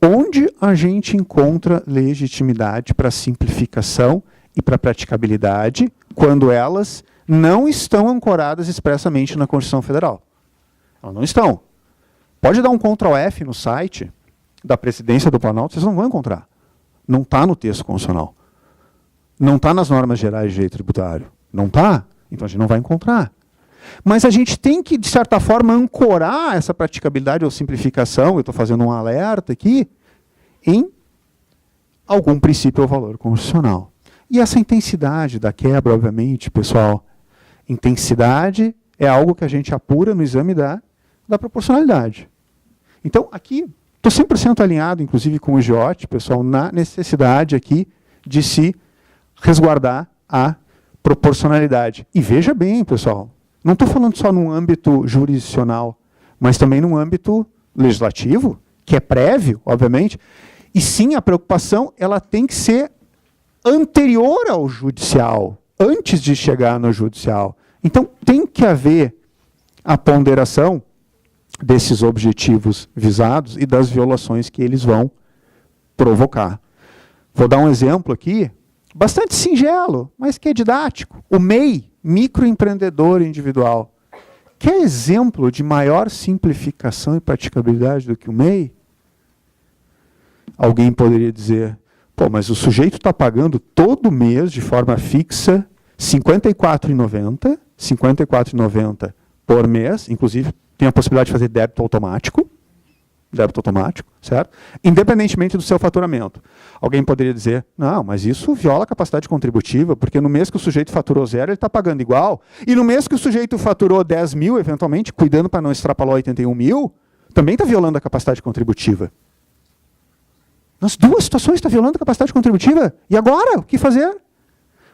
Onde a gente encontra legitimidade para simplificação e para praticabilidade quando elas não estão ancoradas expressamente na Constituição Federal? Elas não estão. Pode dar um Ctrl+F no site da Presidência do Planalto, vocês não vão encontrar. Não está no texto constitucional. Não está nas normas gerais de direito tributário. Não está? Então a gente não vai encontrar. Mas a gente tem que, de certa forma, ancorar essa praticabilidade ou simplificação, eu estou fazendo um alerta aqui, em algum princípio ou valor constitucional. E essa intensidade da quebra, obviamente, pessoal, intensidade é algo que a gente apura no exame da proporcionalidade. Então, aqui, estou 100% alinhado, inclusive, com o GIOT, pessoal, na necessidade aqui de se resguardar a proporcionalidade. E veja bem, pessoal, não estou falando só num âmbito jurisdicional, mas também num âmbito legislativo, que é prévio, obviamente, e sim, a preocupação ela tem que ser anterior ao judicial, antes de chegar no judicial. Então, tem que haver a ponderação desses objetivos visados e das violações que eles vão provocar. Vou dar um exemplo aqui, bastante singelo, mas que é didático. O MEI, microempreendedor individual. Quer exemplo de maior simplificação e praticabilidade do que o MEI? Alguém poderia dizer, pô, mas o sujeito está pagando todo mês, de forma fixa, R$ 54,90 por mês, inclusive tem a possibilidade de fazer débito automático, certo? Independentemente do seu faturamento. Alguém poderia dizer, não, mas isso viola a capacidade contributiva, porque no mês que o sujeito faturou 0, ele está pagando igual, e no mês que o sujeito faturou 10 mil, eventualmente, cuidando para não extrapolar 81 mil, também está violando a capacidade contributiva. Nas duas situações está violando a capacidade contributiva. E agora? O que fazer?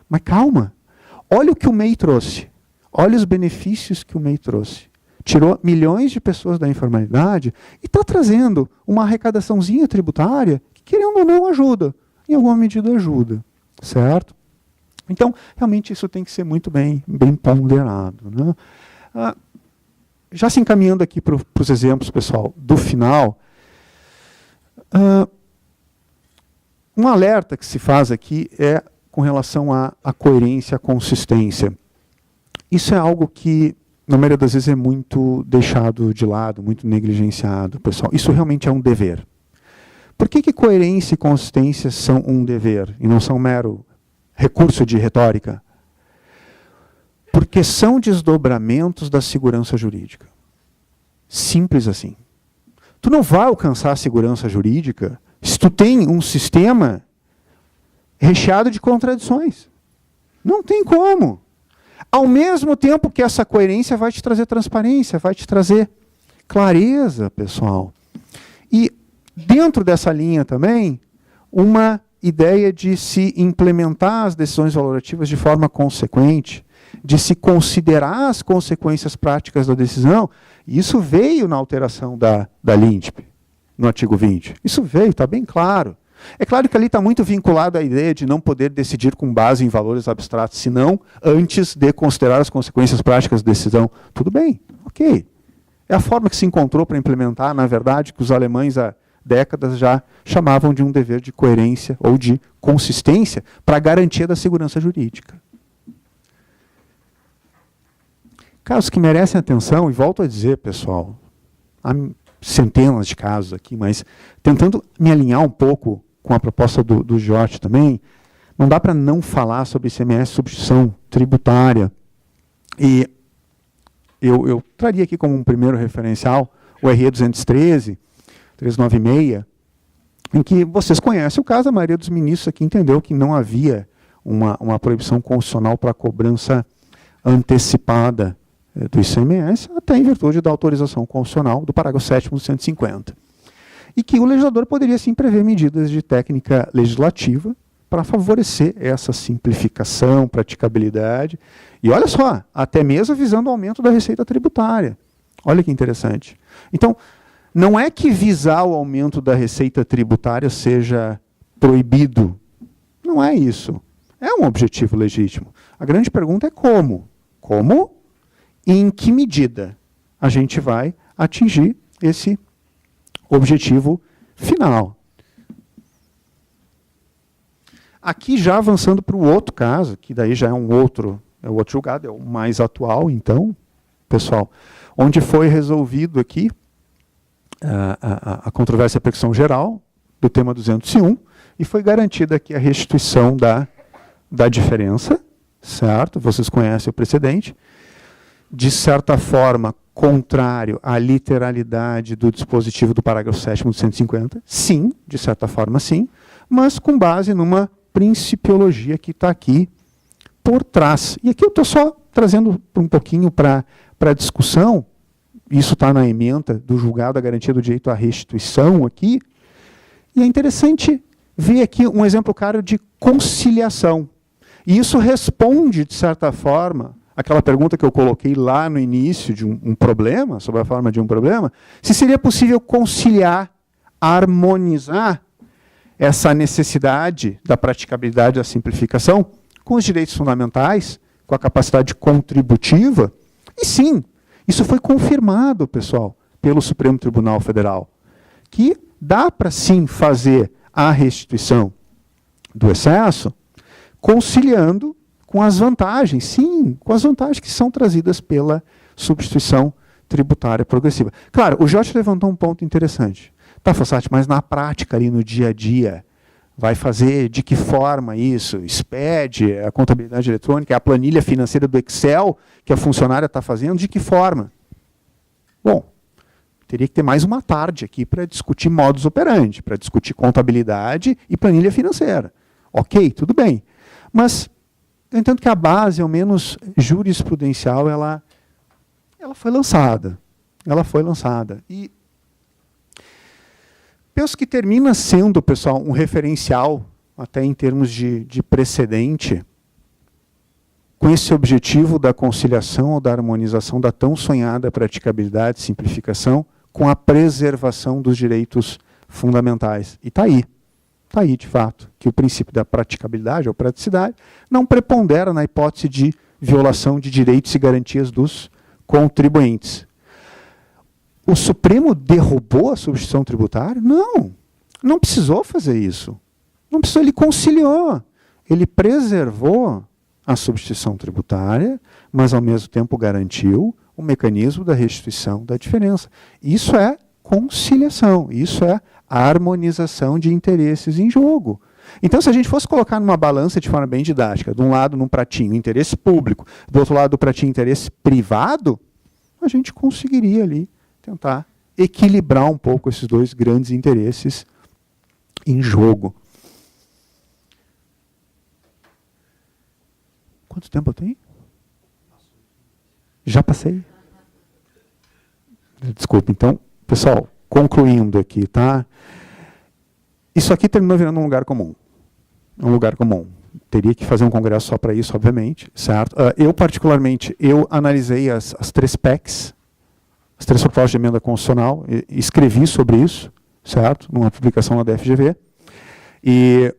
Mas calma. Olha o que o MEI trouxe. Olha os benefícios que o MEI trouxe. Tirou milhões de pessoas da informalidade e está trazendo uma arrecadaçãozinha tributária que, querendo ou não, ajuda. Em alguma medida ajuda. Certo? Então, realmente isso tem que ser muito bem ponderado. Né? Já se encaminhando aqui para os exemplos, pessoal, do final, um alerta que se faz aqui é com relação à coerência, à consistência. Isso é algo que, na maioria das vezes, é muito deixado de lado, muito negligenciado, pessoal. Isso realmente é um dever. Por que coerência e consistência são um dever e não são um mero recurso de retórica? Porque são desdobramentos da segurança jurídica. Simples assim. Tu não vai alcançar a segurança jurídica se tu tem um sistema recheado de contradições. Não tem como. Ao mesmo tempo que essa coerência vai te trazer transparência, vai te trazer clareza, pessoal. E dentro dessa linha também, uma ideia de se implementar as decisões valorativas de forma consequente, de se considerar as consequências práticas da decisão. Isso veio na alteração da LINDP, no artigo 20. Isso veio, está bem claro. É claro que ali está muito vinculado à ideia de não poder decidir com base em valores abstratos, senão antes de considerar as consequências práticas da decisão. Tudo bem, ok. É a forma que se encontrou para implementar, na verdade, que os alemães há décadas já chamavam de um dever de coerência ou de consistência para a garantia da segurança jurídica. Casos que merecem atenção, e volto a dizer, pessoal, há centenas de casos aqui, mas tentando me alinhar um pouco com a proposta do Jorge também, não dá para não falar sobre ICMS substituição tributária. E eu traria aqui como um primeiro referencial o RE 213, 396, em que vocês conhecem o caso, a maioria dos ministros aqui entendeu que não havia uma proibição constitucional para a cobrança antecipada do ICMS, até em virtude da autorização constitucional do parágrafo 7º do 150. e que o legislador poderia sim prever medidas de técnica legislativa para favorecer essa simplificação, praticabilidade. E olha só, até mesmo visando o aumento da receita tributária. Olha que interessante. Então, não é que visar o aumento da receita tributária seja proibido. Não é isso. É um objetivo legítimo. A grande pergunta é como. Como e em que medida a gente vai atingir esse objetivo final. Aqui já avançando para o outro caso, que daí já é o outro julgado, é o mais atual, então, pessoal, onde foi resolvido aqui a controvérsia persecução geral do tema 201 e foi garantida aqui a restituição da diferença, certo? Vocês conhecem o precedente. De certa forma, contrário à literalidade do dispositivo do parágrafo 7º do 150? Sim, de certa forma sim, mas com base numa principiologia que está aqui por trás. E aqui eu estou só trazendo um pouquinho para a discussão, isso está na ementa do julgado da garantia do direito à restituição aqui, e é interessante ver aqui um exemplo claro de conciliação. E isso responde, de certa forma, aquela pergunta que eu coloquei lá no início de um problema, sobre a forma de um problema, se seria possível conciliar, harmonizar essa necessidade da praticabilidade da simplificação com os direitos fundamentais, com a capacidade contributiva. E sim, isso foi confirmado, pessoal, pelo Supremo Tribunal Federal, que dá para sim fazer a restituição do excesso, conciliando com as vantagens, sim, com as vantagens que são trazidas pela substituição tributária progressiva. Claro, o Jorge levantou um ponto interessante. Tá, Fossati, mas na prática, ali no dia a dia, vai fazer de que forma isso? SPED, a contabilidade eletrônica, a planilha financeira do Excel que a funcionária está fazendo, de que forma? Bom, teria que ter mais uma tarde aqui para discutir modus operandi, para discutir contabilidade e planilha financeira. Ok, tudo bem. Mas, no entanto, que a base, ao menos jurisprudencial, ela foi lançada. Ela foi lançada. E penso que termina sendo, pessoal, um referencial, até em termos de precedente, com esse objetivo da conciliação ou da harmonização da tão sonhada praticabilidade, simplificação, com a preservação dos direitos fundamentais. E está aí, de fato, que o princípio da praticabilidade ou praticidade não prepondera na hipótese de violação de direitos e garantias dos contribuintes. O Supremo derrubou a substituição tributária? Não precisou fazer isso. Não precisou, ele conciliou. Ele preservou a substituição tributária, mas ao mesmo tempo garantiu o mecanismo da restituição da diferença. Isso é conciliação, isso é a harmonização de interesses em jogo. Então, se a gente fosse colocar numa balança de forma bem didática, de um lado num pratinho interesse público, do outro lado do pratinho interesse privado, a gente conseguiria ali tentar equilibrar um pouco esses dois grandes interesses em jogo. Quanto tempo eu tenho? Já passei? Desculpa, então, pessoal, concluindo aqui, tá? Isso aqui terminou virando um lugar comum. Um lugar comum. Teria que fazer um congresso só para isso, obviamente, certo? Eu, particularmente, analisei as 3 PECs, as 3 propostas de emenda constitucional, escrevi sobre isso, certo? Numa publicação na DFGV. E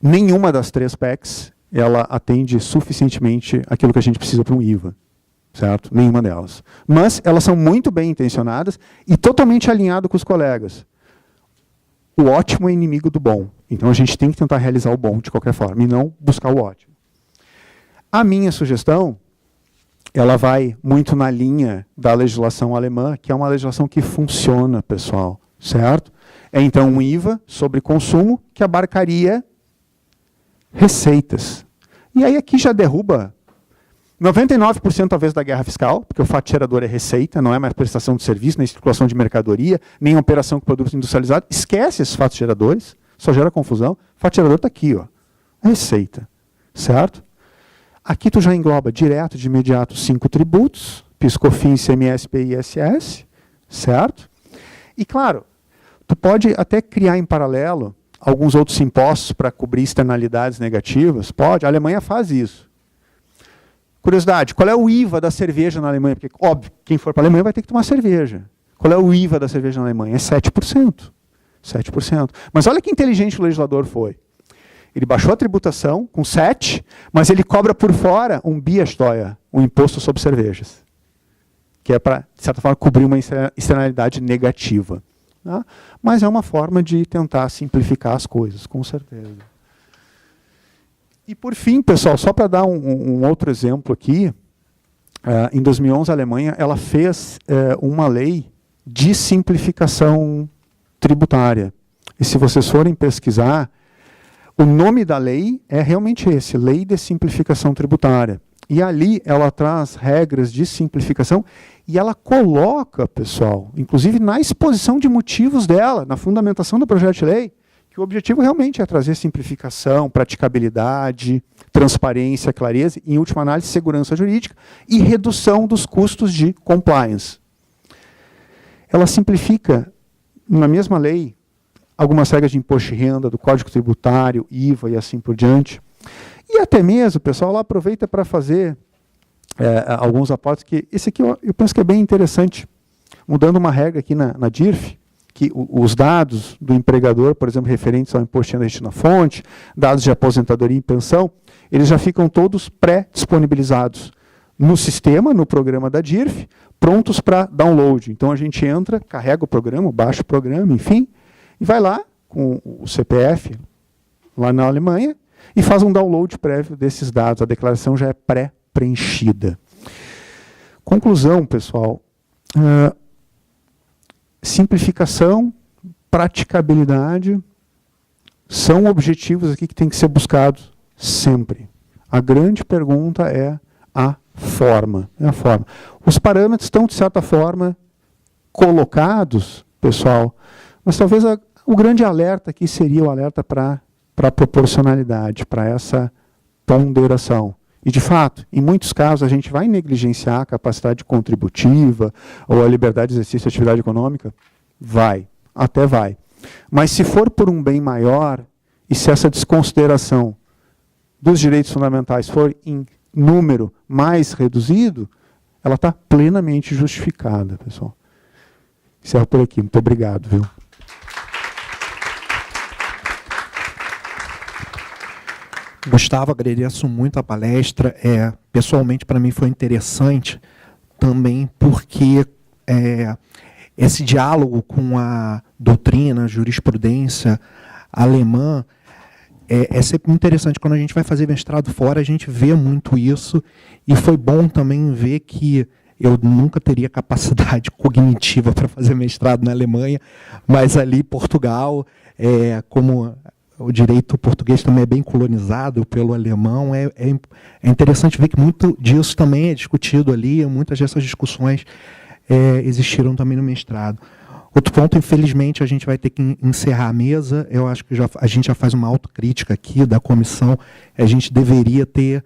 nenhuma das 3 PECs, ela atende suficientemente aquilo que a gente precisa para um IVA, certo? Nenhuma delas. Mas elas são muito bem intencionadas e totalmente alinhado com os colegas. O ótimo é inimigo do bom. Então a gente tem que tentar realizar o bom de qualquer forma e não buscar o ótimo. A minha sugestão, ela vai muito na linha da legislação alemã, que é uma legislação que funciona, pessoal, certo? É então um IVA sobre consumo que abarcaria receitas. E aí aqui já derruba 99% talvez da guerra fiscal, porque o fato gerador é receita, não é mais prestação de serviço, nem circulação de mercadoria, nem operação com produtos industrializados. Esquece esses fatos geradores, só gera confusão. O fato gerador está aqui, ó, receita, certo? Aqui tu já engloba direto, de imediato, 5 tributos, PIS, COFINS, ICMS, IPI e ISS, certo? E claro, tu pode até criar em paralelo alguns outros impostos para cobrir externalidades negativas. Pode, a Alemanha faz isso. Curiosidade, qual é o IVA da cerveja na Alemanha? Porque, óbvio, quem for para a Alemanha vai ter que tomar cerveja. Qual é o IVA da cerveja na Alemanha? É 7%. 7%. Mas olha que inteligente o legislador foi. Ele baixou a tributação com 7%, mas ele cobra por fora um Biasteuer, um imposto sobre cervejas, que é para, de certa forma, cobrir uma externalidade negativa. Tá? Mas é uma forma de tentar simplificar as coisas, com certeza. E, por fim, pessoal, só para dar um outro exemplo aqui, em 2011, a Alemanha ela fez uma lei de simplificação tributária. E se vocês forem pesquisar, o nome da lei é realmente esse, Lei de Simplificação Tributária. E ali ela traz regras de simplificação e ela coloca, pessoal, inclusive na exposição de motivos dela, na fundamentação do projeto de lei, que o objetivo realmente é trazer simplificação, praticabilidade, transparência, clareza e, em última análise, segurança jurídica e redução dos custos de compliance. Ela simplifica, na mesma lei, algumas regras de imposto de renda, do Código Tributário, IVA e assim por diante. E até mesmo, pessoal, ela aproveita para fazer alguns aportes, que esse aqui eu penso que é bem interessante, mudando uma regra aqui na DIRF, que os dados do empregador, por exemplo, referentes ao imposto de renda retido na fonte, dados de aposentadoria e pensão, eles já ficam todos pré-disponibilizados no sistema, no programa da DIRF, prontos para download. Então a gente entra, carrega o programa, baixa o programa, enfim, e vai lá com o CPF, lá na Alemanha, e faz um download prévio desses dados. A declaração já é pré-preenchida. Conclusão, pessoal. Simplificação, praticabilidade, são objetivos aqui que têm que ser buscados sempre. A grande pergunta é a forma. É a forma. Os parâmetros estão, de certa forma, colocados, pessoal, mas talvez o grande alerta aqui seria o alerta para a proporcionalidade, para essa ponderação. E, de fato, em muitos casos, a gente vai negligenciar a capacidade contributiva ou a liberdade de exercício de atividade econômica? Vai, até vai. Mas se for por um bem maior, e se essa desconsideração dos direitos fundamentais for em número mais reduzido, ela está plenamente justificada, pessoal. Encerro por aqui. Muito obrigado, viu? Gustavo, agradeço muito a palestra. Pessoalmente, para mim, foi interessante também porque esse diálogo com a doutrina, a jurisprudência alemã é sempre interessante. Quando a gente vai fazer mestrado fora, a gente vê muito isso, e foi bom também ver que eu nunca teria capacidade cognitiva para fazer mestrado na Alemanha, mas ali Portugal, como o direito português também é bem colonizado pelo alemão, é interessante ver que muito disso também é discutido ali, muitas dessas discussões existiram também no mestrado. Outro ponto, infelizmente, a gente vai ter que encerrar a mesa. Eu acho que a gente já faz uma autocrítica aqui da comissão. A gente deveria ter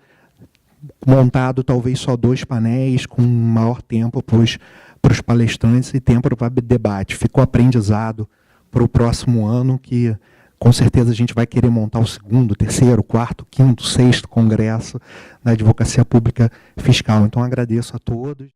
montado talvez só 2 painéis com maior tempo para os palestrantes e tempo para debate. Ficou aprendizado para o próximo ano, que com certeza a gente vai querer montar o 2º, 3º, 4º, 5º, 6º congresso da Advocacia Pública Fiscal. Então agradeço a todos.